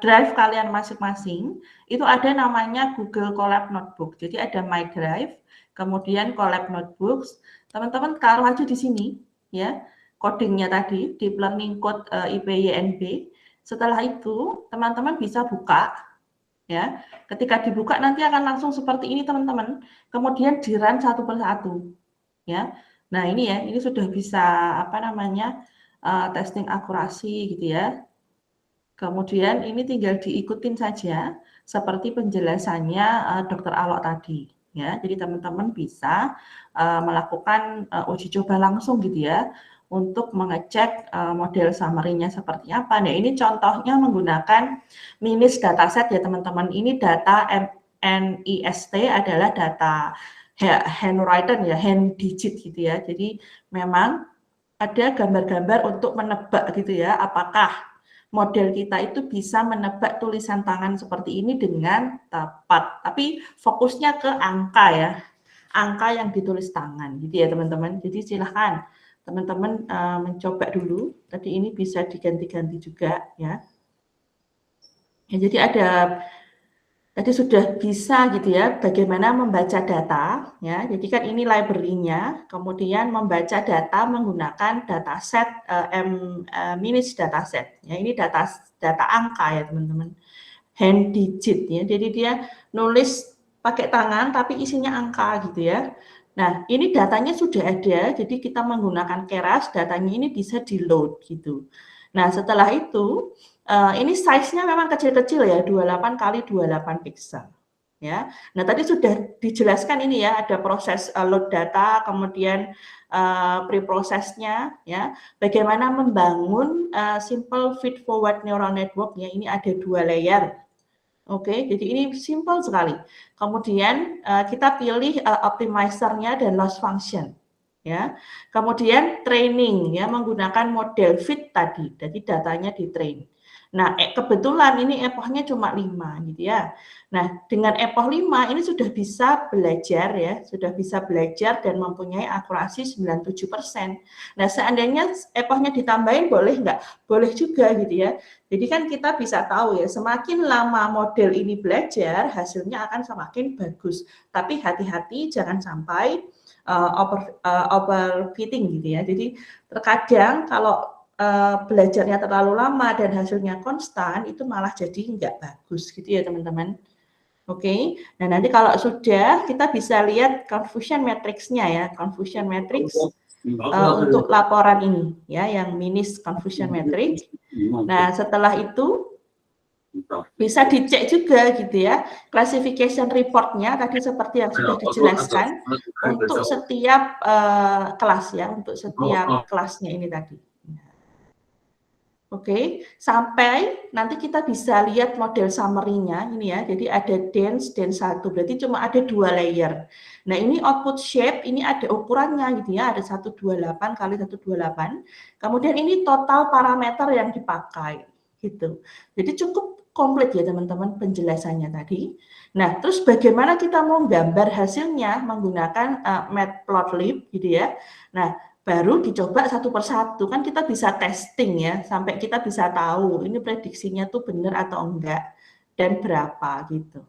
drive kalian masing-masing. Itu ada namanya Google Colab Notebook. Jadi ada My Drive, kemudian Colab Notebooks. Teman-teman taruh aja di sini, ya, codingnya tadi, Deep Learning Code IPYNB. Setelah itu, teman-teman bisa buka. Ya, ketika dibuka nanti akan langsung seperti ini teman-teman. Kemudian di run satu persatu. Ya, nah ini ya, ini sudah bisa testing akurasi gitu ya. Kemudian ini tinggal diikutin saja seperti penjelasannya Dr. Alok tadi. Ya, jadi teman-teman bisa melakukan uji coba langsung gitu ya untuk mengecek model summary-nya seperti apa. Nah, ini contohnya menggunakan minis dataset ya teman-teman. Ini data NIST adalah data handwritten ya, hand digit gitu ya. Jadi memang ada gambar-gambar untuk menebak gitu ya, apakah model kita itu bisa menebak tulisan tangan seperti ini dengan tepat. Tapi fokusnya ke angka ya, angka yang ditulis tangan gitu ya teman-teman. Jadi silahkan teman-teman mencoba dulu. Tadi ini bisa diganti-ganti juga ya. Jadi tadi sudah bisa gitu ya bagaimana membaca data ya. Jadi kan ini library-nya, kemudian membaca data menggunakan dataset minis dataset. Ya, ini data angka ya teman-teman. Hand digit ya. Jadi dia nulis pakai tangan tapi isinya angka gitu ya. Nah, ini datanya sudah ada, jadi kita menggunakan Keras, datanya ini bisa di-load gitu. Nah, setelah itu, ini size-nya memang kecil-kecil ya, 28 kali 28 pixel. Ya, nah tadi sudah dijelaskan ini ya, ada proses load data, kemudian preprosesnya, ya, bagaimana membangun simple feed forward neural network ya, ini ada 2 layer. Oke, jadi ini simple sekali. Kemudian kita pilih optimizer-nya dan loss function, ya. Kemudian training ya, menggunakan model fit tadi, jadi datanya di train. Nah, kebetulan ini epochnya cuma 5 gitu ya. Nah, dengan epoch 5 ini sudah bisa belajar ya, sudah bisa belajar dan mempunyai akurasi 97%. Nah, seandainya epochnya ditambahin boleh nggak? Boleh juga gitu ya. Jadi kan kita bisa tahu ya, semakin lama model ini belajar, hasilnya akan semakin bagus. Tapi hati-hati jangan sampai overfitting gitu ya. Jadi terkadang kalau belajarnya terlalu lama dan hasilnya konstan, itu malah jadi nggak bagus gitu ya teman-teman. Oke, nah nanti kalau sudah kita bisa lihat confusion matrix-nya ya, confusion matrix untuk laporan ini ya, yang minis confusion matrix. Nah setelah itu bisa dicek juga gitu ya, classification report-nya tadi seperti yang sudah dijelaskan untuk setiap kelas ya, untuk setiap kelasnya ini tadi. Oke, sampai nanti kita bisa lihat model summary-nya ini ya. Jadi ada dense 1, berarti cuma ada 2 layer. Nah, ini output shape, ini ada ukurannya gitu ya, ada 128 kali 128. Kemudian ini total parameter yang dipakai gitu. Jadi cukup komplit ya teman-teman penjelasannya tadi. Nah, terus bagaimana kita mau gambar hasilnya menggunakan matplotlib gitu ya. Nah, baru dicoba satu persatu, kan kita bisa testing ya, sampai kita bisa tahu ini prediksinya tuh benar atau enggak, dan berapa gitu.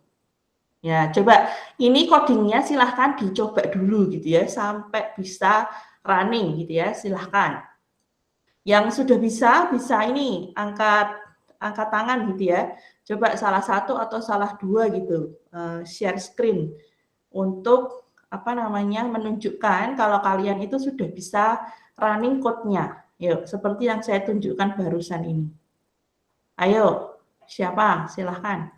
Ya, coba ini codingnya silahkan dicoba dulu gitu ya, sampai bisa running gitu ya, silahkan. Yang sudah bisa ini, angkat tangan gitu ya, coba salah satu atau salah 2 gitu, share screen, untuk menunjukkan kalau kalian itu sudah bisa running code-nya. Yuk, seperti yang saya tunjukkan barusan ini. Ayo, siapa? Silahkan.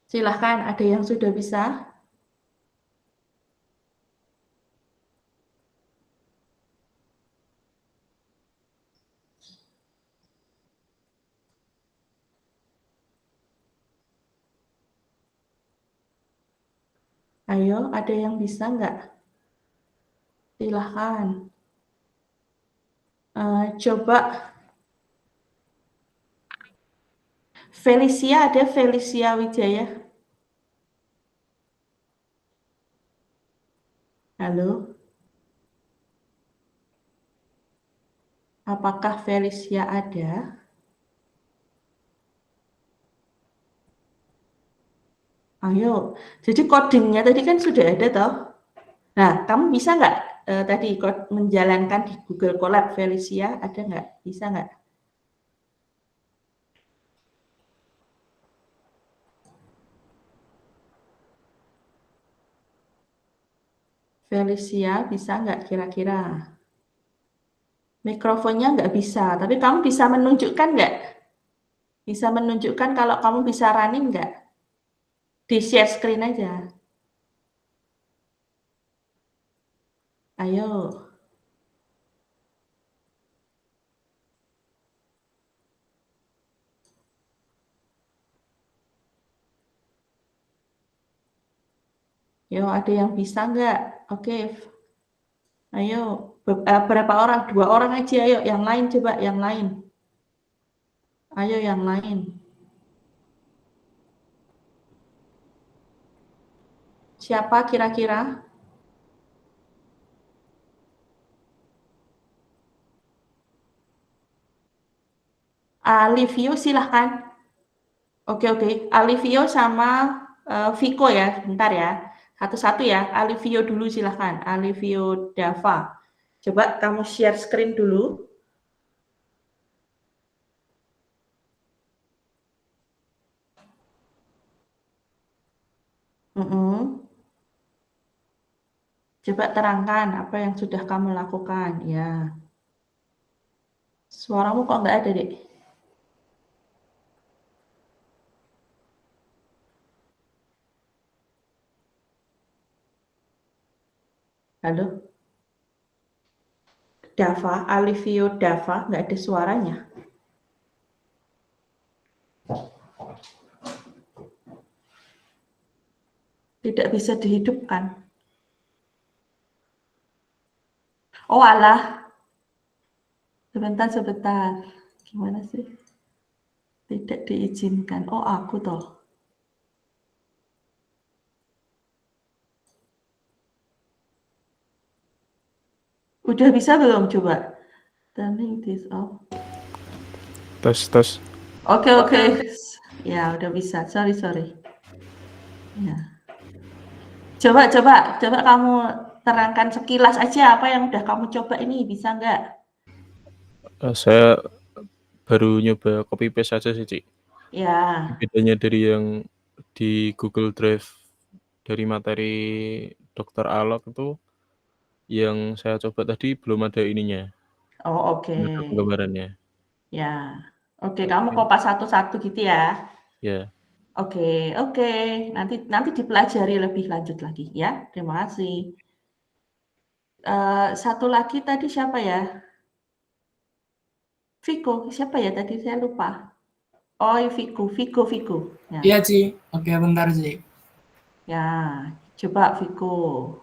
Silahkan, ada yang sudah bisa? Ayo, ada yang bisa nggak? Silahkan. Coba Felicia, ada Felicia Wijaya? Halo? Apakah Felicia ada? Ayo, jadi codingnya tadi kan sudah ada toh? Nah, kamu bisa nggak tadi menjalankan di Google Colab, Felicia, ada nggak? Bisa nggak? Felicia, bisa nggak kira-kira? Mikrofonnya nggak bisa, tapi kamu bisa menunjukkan nggak? Bisa menunjukkan kalau kamu bisa running nggak? Di share screen aja. Ayo. Yo, ada yang bisa nggak? Oke. Ayo. Berapa orang? 2 orang aja, ayo. Yang lain coba, yang lain. Ayo yang lain. Siapa kira-kira? Alivio silahkan. Oke. Alivio sama Viko ya, bentar ya. Satu-satu ya. Alivio dulu silahkan. Alivio Dava. Coba kamu share screen dulu. Coba terangkan apa yang sudah kamu lakukan, ya. Suaramu kok nggak ada, Dek? Halo? Dava, Alivio Dava, nggak ada suaranya. Tidak bisa dihidupkan. Oh alah. Sebentar. Gimana sih? Tidak diizinkan. Oh aku toh. Udah bisa belum coba? Turning this off. Tes. Oke. Ya udah bisa. Sorry. Ya. Coba kamu terangkan sekilas aja apa yang udah kamu coba ini, bisa nggak? Saya baru nyoba copy paste aja sih, Ci. Ya. Bedanya dari yang di Google Drive dari materi Dr. Alok itu, yang saya coba tadi belum ada ininya, Oh oke. belum ada penggambarannya. Ya. Oke, kamu kopas satu-satu gitu ya. Ya, Oke. Nanti dipelajari lebih lanjut lagi ya. Terima kasih. Satu lagi tadi siapa ya? Viko, siapa ya tadi? Saya lupa. Oh, Viko. Ya. Iya, Ci. Oke, bentar, Ci. Ya, coba Viko.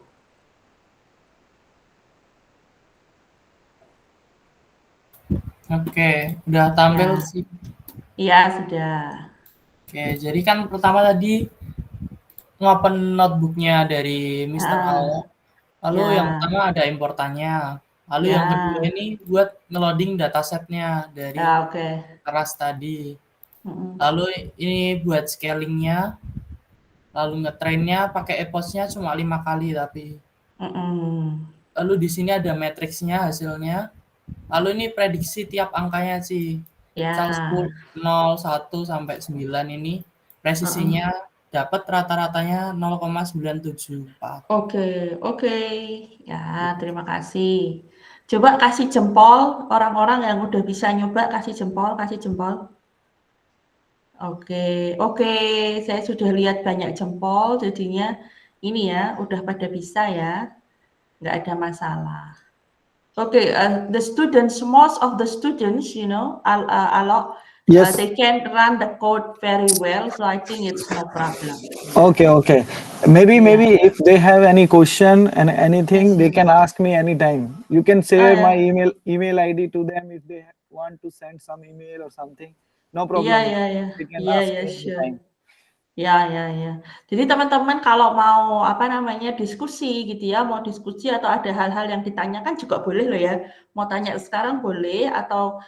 Oke, udah tampil Ya. sih. Iya, sudah. Oke, jadi kan pertama tadi ngopen notebooknya dari Mr. Ya. Alok. Lalu yang Ya. pertama ada importannya. Lalu yang kedua Ya. ini buat ngeloading datasetnya dari Ya, oke. keras tadi. Mm-mm. Lalu ini buat scalingnya. Lalu ngetrainnya pakai eposnya cuma 5 kali tapi. Mm-mm. Lalu di sini ada matriksnya hasilnya. Lalu ini prediksi tiap angkanya sih. Misal Ya. 0, 1 sampai 9 ini presisinya dapat rata-ratanya 0,974. Oke. Ya, terima kasih. Coba kasih jempol orang-orang yang udah bisa nyoba, kasih jempol. Oke. Saya sudah lihat banyak jempol, jadinya ini ya, udah pada bisa ya. Nggak ada masalah. Oke, the students, most of the students, Alok, Yes. they can run the code very well, so I think it's no problem. Okay. Maybe if they have any question and anything, Yes. they can ask me anytime. You can share Yeah. my email ID to them if they want to send some email or something. No problem. Yeah. They can ask Yeah, me sure. anytime. Ya. Jadi teman-teman kalau mau diskusi gitu ya, mau diskusi atau ada hal-hal yang ditanyakan juga boleh loh ya. Mau tanya sekarang boleh atau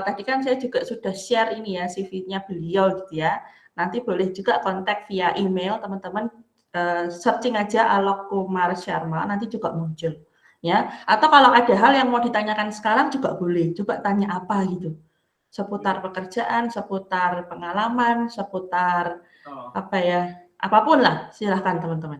tadi kan saya juga sudah share ini ya CV-nya beliau gitu ya. Nanti boleh juga kontak via email teman-teman, searching aja Alok Kumar Sharma nanti juga muncul ya. Atau kalau ada hal yang mau ditanyakan sekarang juga boleh. Coba tanya apa gitu. Seputar pekerjaan, seputar pengalaman, seputar apa ya, apapun lah, silahkan teman-teman.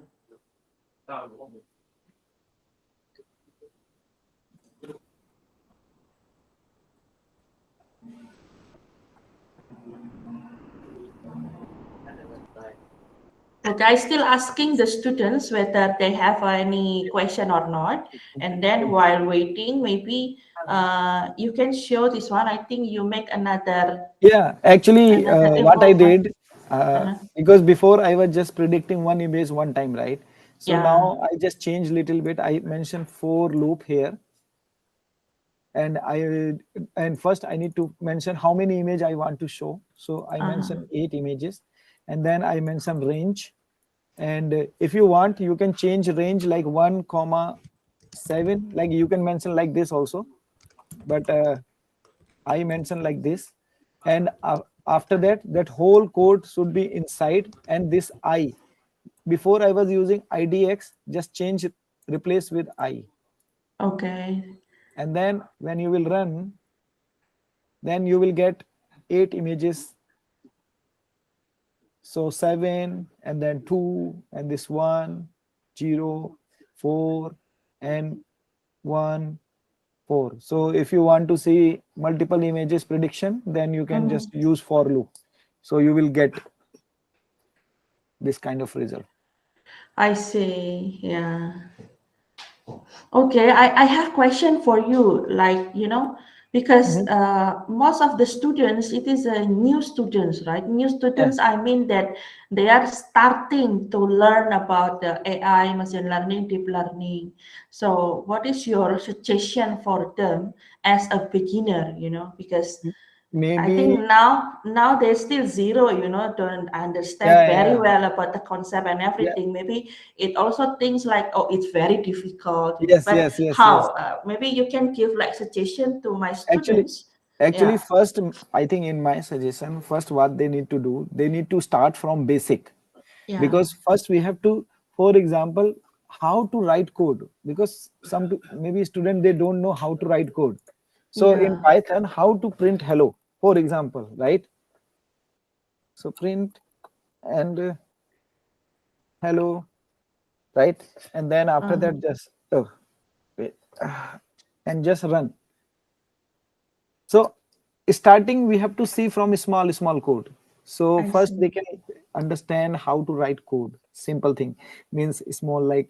Okay, I still asking the students whether they have any question or not, and then while waiting, maybe you can show this one. I think you make another. Yeah, actually, what I did, Uh-huh. because before I was just predicting one image one time, right? So Yeah. now I just changed little bit. I mentioned for loop here, and first I need to mention how many image I want to show. So I mentioned 8 images, and then I mentioned range. And if you want, you can change range like 1,7. Like you can mention like this also, but I mentioned like this. And after that whole code should be inside, and this I, before I was using IDX, just change it, replace with I. Okay. And then when you will run, then you will get 8 images. So 7 and then 2 and this 1, 0, 4 and 1, 4. So if you want to see multiple images prediction, then you can just use for loop. So you will get this kind of result. I see. Yeah. Okay, I have question for you, like, because most of the students, it is a new students, right? New students, I mean that they are starting to learn about the AI, machine learning, deep learning. So what is your suggestion for them as a beginner, because I think Maybe, now they're still zero, don't understand very yeah. well about the concept and Yeah. everything. Maybe it also thinks like, oh, it's very difficult, Yes, But yes, yes, how? yes. Maybe you can give like suggestion to my Actually, students. actually, Yeah, first, I think in my suggestion, first what they need to do, they need to start from basic. yeah, Because first we have to, for example, how to write code, because maybe student, they don't know how to write code. So in yeah. Python, how to print hello, for example, right? So print and hello, right? And then after Uh, that, just wait, and just run. So starting, we have to see from small code. So I first see. they can understand how to write code. Simple thing means small, like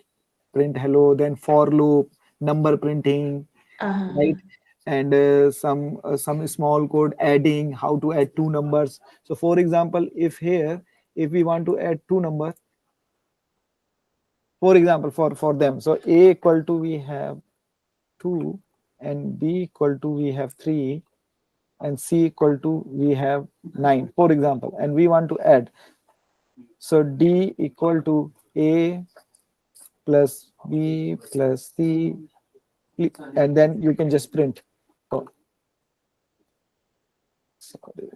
print hello, then for loop, number printing, Uh, right? And some small code adding, how to add two numbers. So for example, if we want to add two numbers, for example, for them, so a equal to we have 2 and b equal to we have 3 and c equal to we have 9, for example, and we want to add. So d equal to a plus b plus c, and then you can just print. Oh, sorry.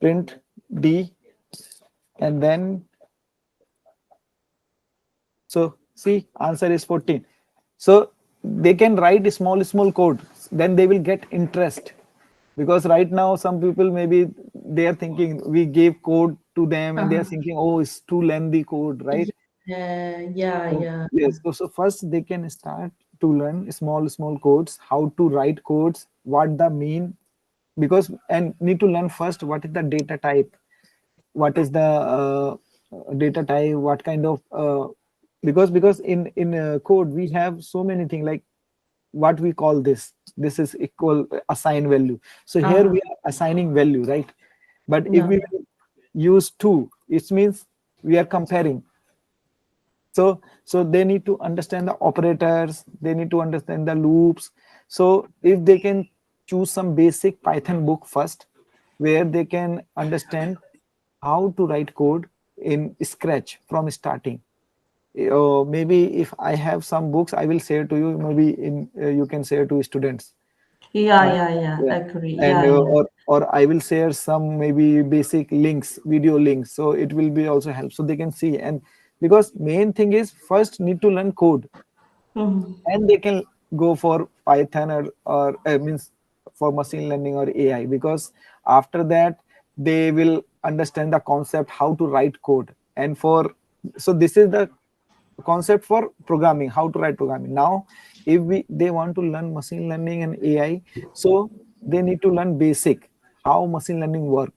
Print d, and then, so see, answer is 14. So they can write a small code, then they will get interest. Because right now some people, maybe they are thinking, we gave code to them and they are thinking, oh, it's too lengthy code, right? So, yeah. yes, so first they can start to learn small codes, how to write codes, what the mean, because, and need to learn first what is the data type, what is the data type, what kind of because in code we have so many things, like what we call this is equal assign value. So here we are assigning value, right? But if Yeah, we will use two, it means we are comparing. So they need to understand the operators, they need to understand the loops. So if they can choose some basic Python book first, where they can understand how to write code in scratch from starting. Maybe if I have some books, I will share to you. Maybe in you can share to students. yeah. Yeah, Agree. and Yeah. or I will share some maybe basic links, video links, so it will be also help, so they can see. And because main thing is, first need to learn code, and they can go for Python or means for machine learning or AI, because after that they will understand the concept how to write code. And for, so this is the concept for programming, how to write programming. Now if they want to learn machine learning and AI, so they need to learn basic, how machine learning work,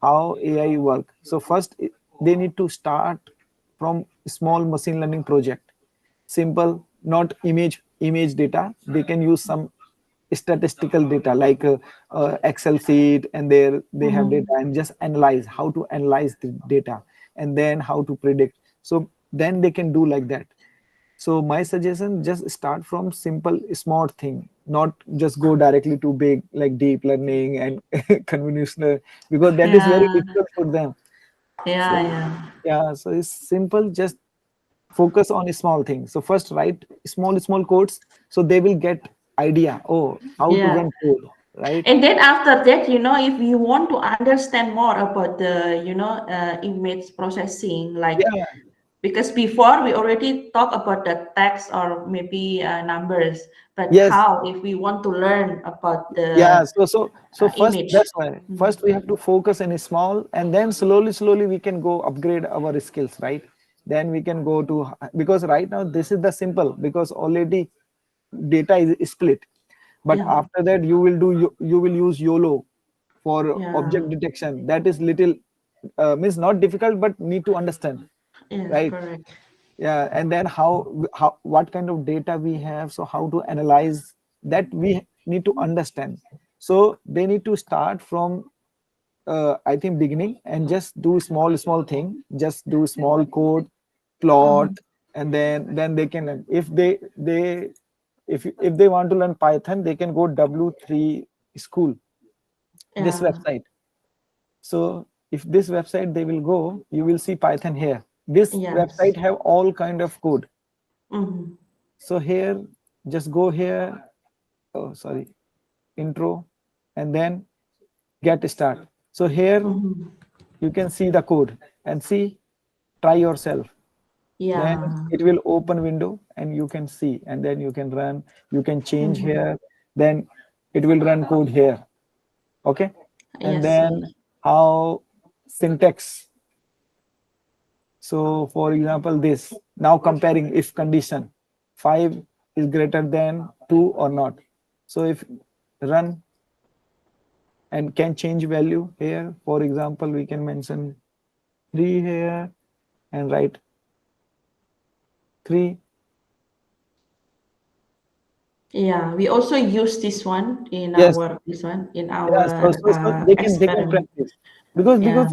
how AI work. So first they need to start from small machine learning project, simple, not image data. They can use some statistical data, like Excel sheet, and there they have data, and just analyze, how to analyze the data, and then how to predict. So then they can do like that. So my suggestion, just start from simple small thing, not just go directly to big, like deep learning and convolutional, because that is very Yeah, difficult for them. So yeah. yeah, so it's simple, just focus on a small thing. So first write small codes, so they will get idea, oh, how to Yeah. run code, right? And then after that, if you want to understand more about the, image processing, like, Yeah, Because before we already talk about the text or maybe numbers, but Yes. how if we want to learn about the Yeah, so first, image? that's why first we have to focus in a small, and then slowly we can go upgrade our skills, right? Then we can go to, because right now this is the simple, because already data is split, but Yeah. after that you will do, you will use YOLO for Yeah. object detection. That is little means not difficult, but need to understand, Yes, right? correct. Yeah, and then how what kind of data we have, so how to analyze that, we need to understand. So they need to start from I think beginning, and just do small thing, just do small code, plot, and then they can learn. If they if they want to learn Python, they can go W3 school, this Yeah. website. So if this website they will go, you will see Python here. This Yes. website have all kind of code. Mm-hmm. So here, just go here, oh sorry, intro, and then get start. So here Mm-hmm. you can see the code and see, try yourself. Then Yeah. it will open window and you can see, and then you can run, you can change Mm-hmm. here, then it will run code here. Okay. And Yes. then how syntax. So for example, this now comparing if condition 5 is greater than 2 or not. So if run and can change value here, for example, we can mention 3 here and write 3. Yeah, we also use this one in Yes. our in Yeah, our so they can experiment. practice, because Yeah.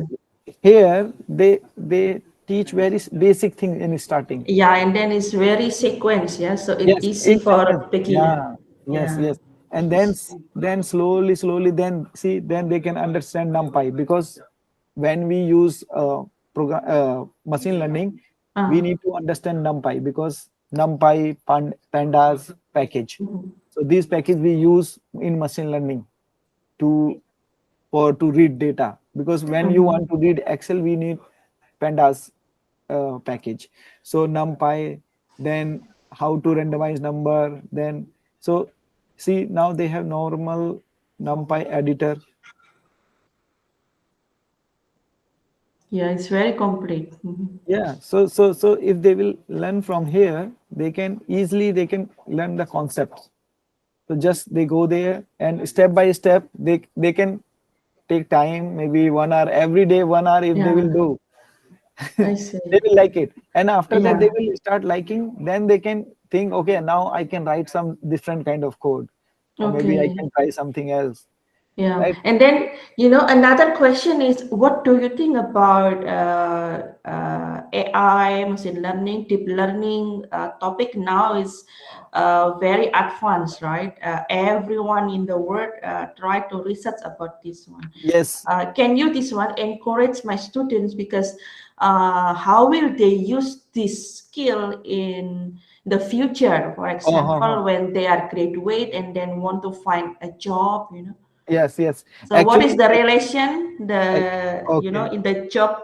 here they teach very basic thing in starting. Yeah, and then it's very sequence, yeah, so it's Yes, easy in for sequence. beginner. Yeah, yes, Yeah. yes. And then slowly, then see, then they can understand NumPy, because when we use program machine learning, we Uh, need to understand NumPy, because NumPy pandas package. mhm. So these package we use in machine learning to to read data, because when you Mhm. want to read Excel, we need pandas package. So NumPy, then how to randomize number, then so see, now they have normal NumPy editor. Yeah, it's very complete. Mhm. Yeah, so if they will learn from here, they can easily, they can learn the concepts. So just they go there, and step by step they can take time, maybe 1 hour every day, 1 hour if they Yeah, will do. I see. They will like it, and after that they Yeah, will start liking, then they can think, okay, now I can write some different kind of code, or maybe I okay. can try something else, Yeah, right? and then another question is, what do you think about AI, machine learning, deep learning topic now is very advanced, right? Everyone in the world try to research about this one. Yes. Can you this one encourage my students, because how will they use this skill in the future? For Uh-huh. example, when they are graduate and then want to find a job. Yes, So what is actually, the relation ac- okay. in the job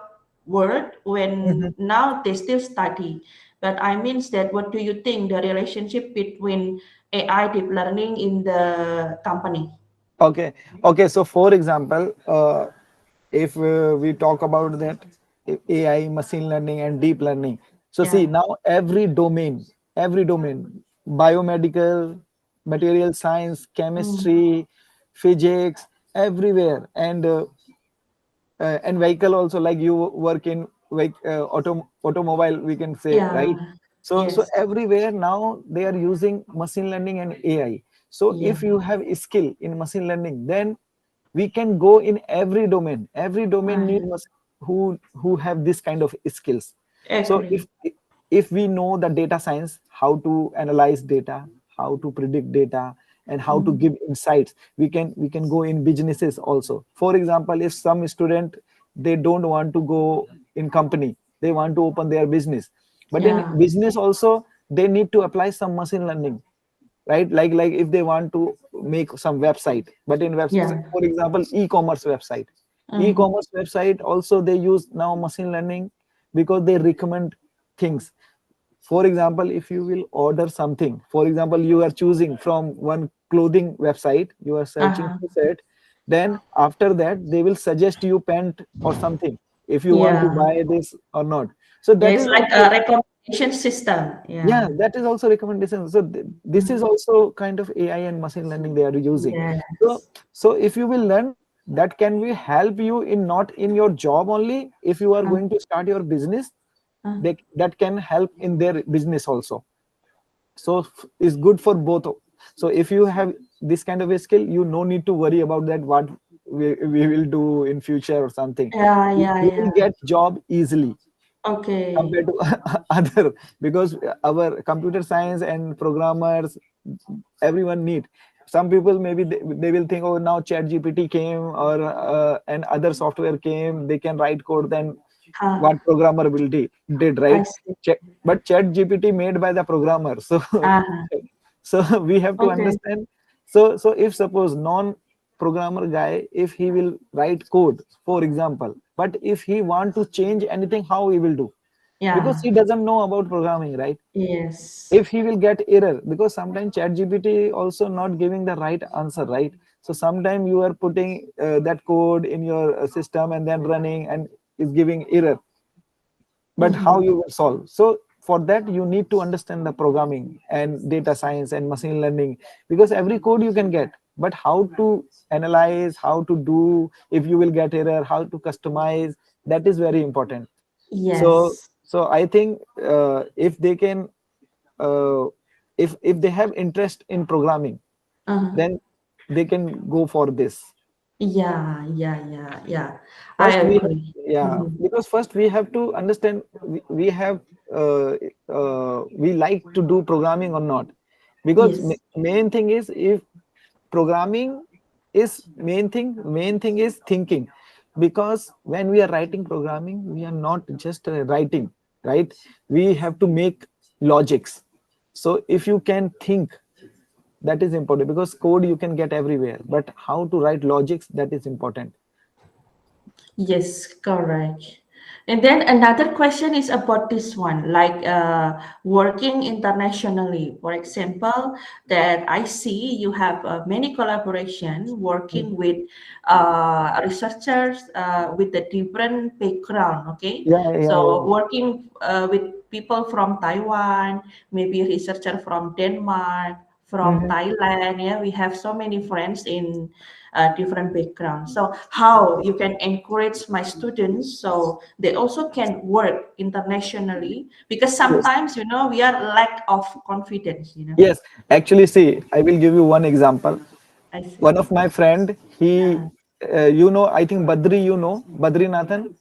world when Mhm. now they still study? But I means that what do you think the relationship between AI deep learning in the company? Okay, so for example, if we talk about that, AI, machine learning, and deep learning, so see, Yeah. now every domain, biomedical, material science, Mm. chemistry, physics, everywhere, and vehicle also, like you work in automobile, we can say, right? Yeah. So Yes. everywhere now they are using machine learning and AI. So Yeah. if you have a skill in machine learning, then we can go in every domain need I who have this kind of skills. So agree. if we know the data science, how to analyze data, how to predict data, and how to Mm. give insights, we can go in businesses also. For example, if some student, they don't want to go in company, they want to open their business, but in Yeah. business also they need to apply some machine learning, right? Like if they want to make some website, but in website, Yeah. for example, e-commerce website, Mm. also they use now machine learning, because they recommend things. For example, if you will order something, for example, you are choosing from one clothing website, you are searching for set, then after that they will suggest you pant or something if you want to Yeah. buy this or not. So Yeah, that it's is like a also, recommendation system. yeah, Yeah. that is also recommendation. So this is also kind of AI and machine learning they are using. So Yes. so if you will learn, that can we help you in not in your job only. If you are Uh, going to start your business, uh, that can help in their business also. So it's good for both. So if you have this kind of a skill, you no need to worry about that what we will do in future or something. yeah, You yeah, you will yeah. get job easily Okay. compared to other, because our computer science and programmers, everyone need. Some people maybe they will think, oh, now chat gpt came, or and other software came, they can write code, then Huh. what programmer will did, I right? see. But chat gpt made by the programmer. So Uh-huh. so we have to Okay. understand. So if suppose non programmer guy, if he will write code, for example, but if he want to change anything, how he will do? Because Yeah. he doesn't know about programming, right? Yes. If he will get error, because sometimes chat gpt also not giving the right answer, right? So sometimes you are putting that code in your system and then running and is giving error, but how Mm-hmm. you will solve? So for that you need to understand the programming and data science and machine learning, because every code you can get, but how to analyze, how to do, if you will get error, how to customize, that is very important. So Yes. so I think if they can uh, if they have interest in programming, Uh-huh. then they can go for this. Yeah, yeah, yeah, yeah. I First we have, agree. yeah, Mm-hmm. because first we have to understand, we have we like to do programming or not, because Yes. main thing is, if programming is main thing is thinking. Because when we are writing programming, we are not just writing, right? We have to make logics. So if you can think, that is important, because code you can get everywhere, but how to write logics, that is important. Yes, correct. And then another question is about this one, like working internationally. For example, that I see you have many collaboration working with researchers with a different background. Okay, Yeah, yeah, so yeah. working with people from Taiwan, maybe researcher from Denmark, from Mhm. Thailand. Yeah, we have so many friends in different backgrounds. So how you can encourage my students so they also can work internationally, because Yes. sometimes we are lack of confidence. Yes, actually, see, I will give you one example. I see. One of my friend, he, Uh, I think Badri, Badri Nathan,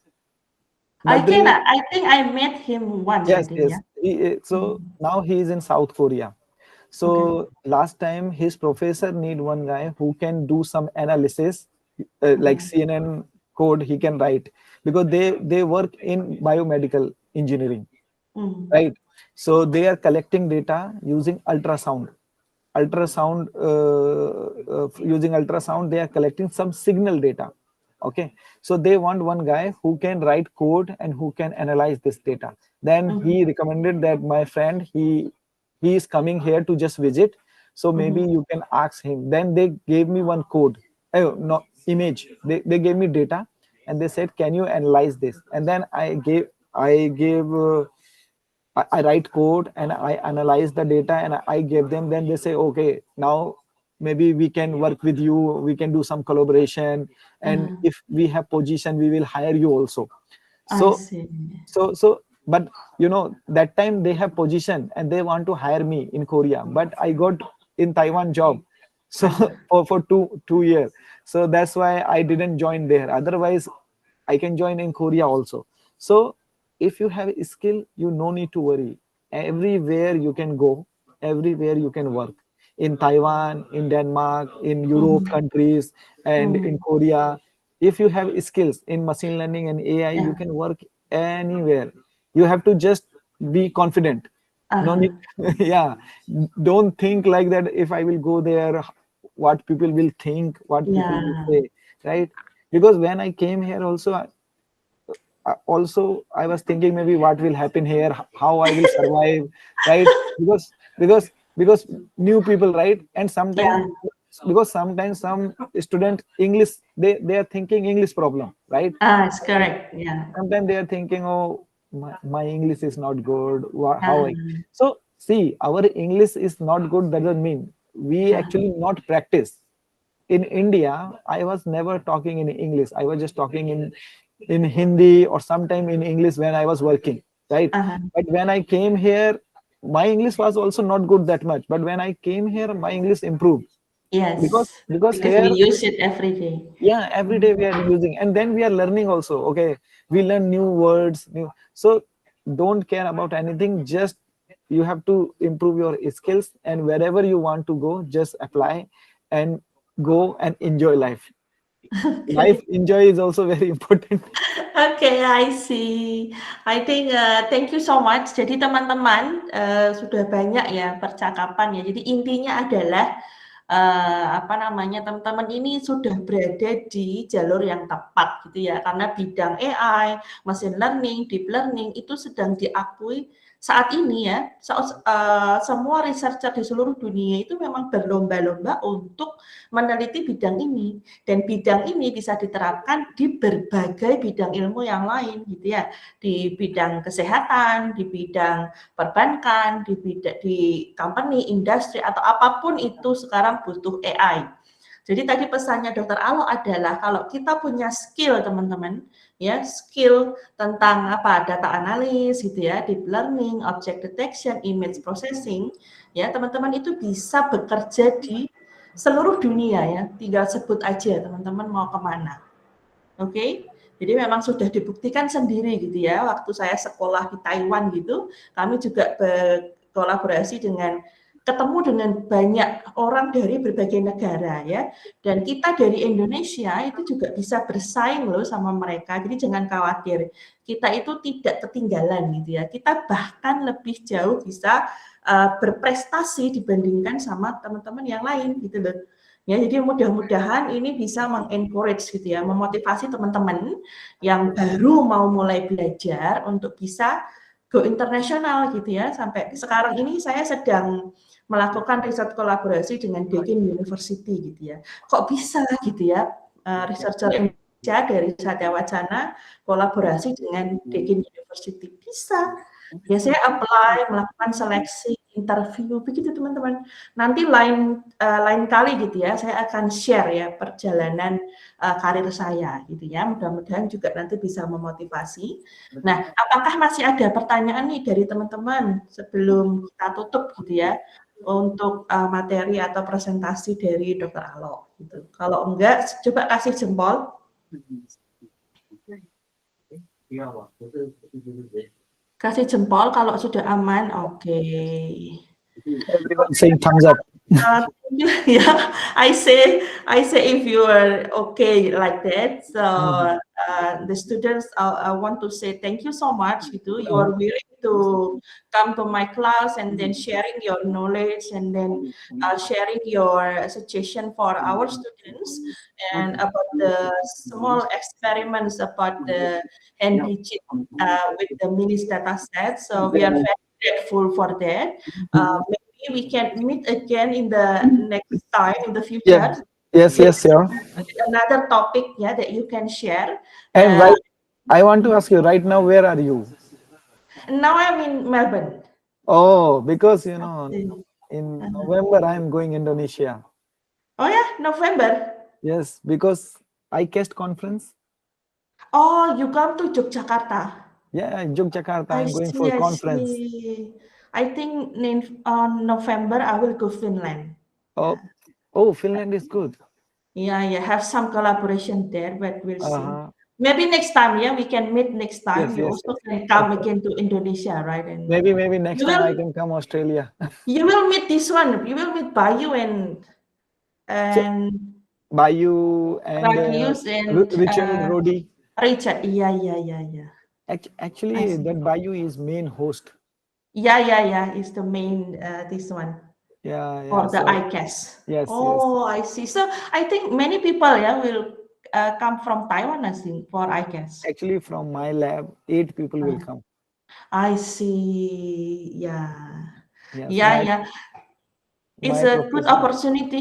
I can. Badri. I think I met him once. I Yes, think. Yeah. yes. So Mhm. now he is in South Korea. Okay. So last time his professor need one guy who can do some analysis, like Uh, CNN code he can write, because they work in biomedical engineering, mm, right? So they are collecting data using using ultrasound, they are collecting some signal data. Okay, so they want one guy who can write code and who can analyze this data. Then mhm, he recommended that my friend, he is coming here to just visit, so maybe mhm, you can ask him. Then they gave me one code, no, image. They gave me data, and they said, can you analyze this? And then I gave I write code and I analyze the data and I give them. Then they say, okay, now maybe we can work with you. We can do some collaboration, and uh, if we have position, we will hire you also. I So, see. but that time they have position and they want to hire me in Korea, but I got in Taiwan job, so Uh, for two years. So that's why I didn't join there. Otherwise, I can join in Korea also. So if you have a skill, you no need to worry. Everywhere you can go, everywhere you can work. In Taiwan, in Denmark, in Europe mhm, countries, and in mhm, Korea. If you have skills in machine learning and AI, you yeah. can work anywhere. You have to just be confident. No Uh, need, yeah. Don't think like that. If I will go there, what people will think, what people will yeah. say, right? Because when I came here also, also I was thinking maybe what will happen here, how I will survive, right? Because new people, right? And sometimes Yeah. because sometimes some student English, they are thinking English problem, right? It's correct. Yeah. Sometimes they are thinking, oh, my English is not good. How I? Uh, So see, our English is not good. That doesn't mean we yeah. actually not practice. In India, I was never talking in English. I was just talking in Hindi or sometime in English when I was working, right? Uh-huh. But when I came here, my English was also not good that much. But when I came here, my English improved because Yes. because Because we here, use it every day. yeah, every day we are using, and then we are learning also. Okay, we learn new words, new. So don't care about anything. Just you have to improve your skills, and wherever you want to go, just apply and go and enjoy life. Life Okay. enjoy is also very important. Okay, I see. I think thank you so much. Jadi teman-teman sudah banyak ya percakapan ya. Jadi intinya adalah apa namanya teman-teman ini sudah berada di jalur yang tepat gitu ya. Karena bidang AI, machine learning, deep learning itu sedang diakui saat ini ya. Semua researcher di seluruh dunia itu memang berlomba-lomba untuk meneliti bidang ini. Dan bidang ini bisa diterapkan di berbagai bidang ilmu yang lain gitu ya, di bidang kesehatan, di bidang perbankan, di company, industri atau apapun itu sekarang butuh AI. Jadi tadi pesannya Dr. Alok adalah kalau kita punya skill teman-teman, ya skill tentang apa data analis gitu ya, deep learning, object detection, image processing, ya teman-teman itu bisa bekerja di seluruh dunia ya, tinggal sebut aja teman-teman mau kemana. Oke, jadi memang sudah dibuktikan sendiri gitu ya, waktu saya sekolah di Taiwan gitu, kami juga berkolaborasi ketemu dengan banyak orang dari berbagai negara ya, dan kita dari Indonesia itu juga bisa bersaing loh sama mereka, jadi jangan khawatir, kita itu tidak ketinggalan gitu ya, kita bahkan lebih jauh bisa berprestasi dibandingkan sama teman-teman yang lain gitu loh. Ya, jadi mudah-mudahan ini bisa mengencourage gitu ya, memotivasi teman-teman yang baru mau mulai belajar untuk bisa go internasional gitu ya. Sampai sekarang ini saya sedang melakukan riset kolaborasi dengan Deakin University gitu ya. Kok bisa gitu ya, researcher Indonesia dari Satya Wacana kolaborasi dengan Deakin University? Bisa. Ya saya apply, melakukan seleksi, interview, begitu teman-teman. Nanti lain kali gitu ya, saya akan share ya perjalanan karir saya gitu ya. Mudah-mudahan juga nanti bisa memotivasi. Nah, apakah masih ada pertanyaan nih dari teman-teman sebelum kita tutup gitu ya untuk materi atau presentasi dari Dr. Alok gitu. Kalau enggak, coba kasih jempol. Kasih jempol kalau sudah aman. Oke. Everyone saying thumbs up. Yeah, I say if you are okay like that. So the students, I want to say thank you so much. You are willing to come to my class and then sharing your knowledge and then sharing your suggestion for our students and about the small experiments about the hand digit with the mini data set. So we are very grateful for that. Maybe we can meet again in the next time in the future. Yeah. Yes, sure. Another topic, yeah, that you can share. And I want to ask you right now, where are you? Now I'm in Melbourne. Oh, because in November I'm going Indonesia. Oh yeah, November. Yes, because ICAST conference. Oh, you come to Yogyakarta. Yeah, Yogyakarta. I'm going for I conference. see. I think on November I will go Finland. Oh, Finland is good. Yeah, have some collaboration there, but we'll see. Maybe next time, yeah, we can meet next time. Yes, you yes, also can come again to Indonesia, right? And maybe next time I can come Australia. You will meet this one. You will meet Bayu and Bayu and Richard Rodi. Richard, yeah. Actually, that Bayu is main host. Yeah. Is the main this one. Yeah. Or the ICAST. Yes. Oh, yes. I see. So I think many people will come from Taiwan, I think, for I guess. Actually, from my lab, 8 people will come. I see. Yeah. Yes, Yeah. It's my a good professor. opportunity.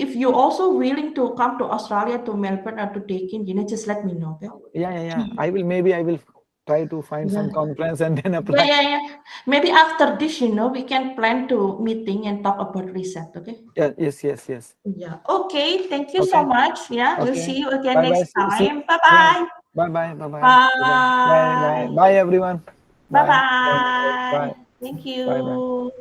If you're also willing to come to Australia, to Melbourne, or to take in, just let me know. Okay? Yeah. I will try to find some conference and then apply. Yeah. Maybe after this, we can plan to meeting and talk about research. Okay? Yeah, yes. Yeah. Okay. Thank you Okay. so much. Yeah. We'll Okay. see you again Bye next bye. See. time. Bye Yeah. bye. Bye. Bye. Bye everyone. Bye Bye. bye. Bye. Thank Bye bye. you.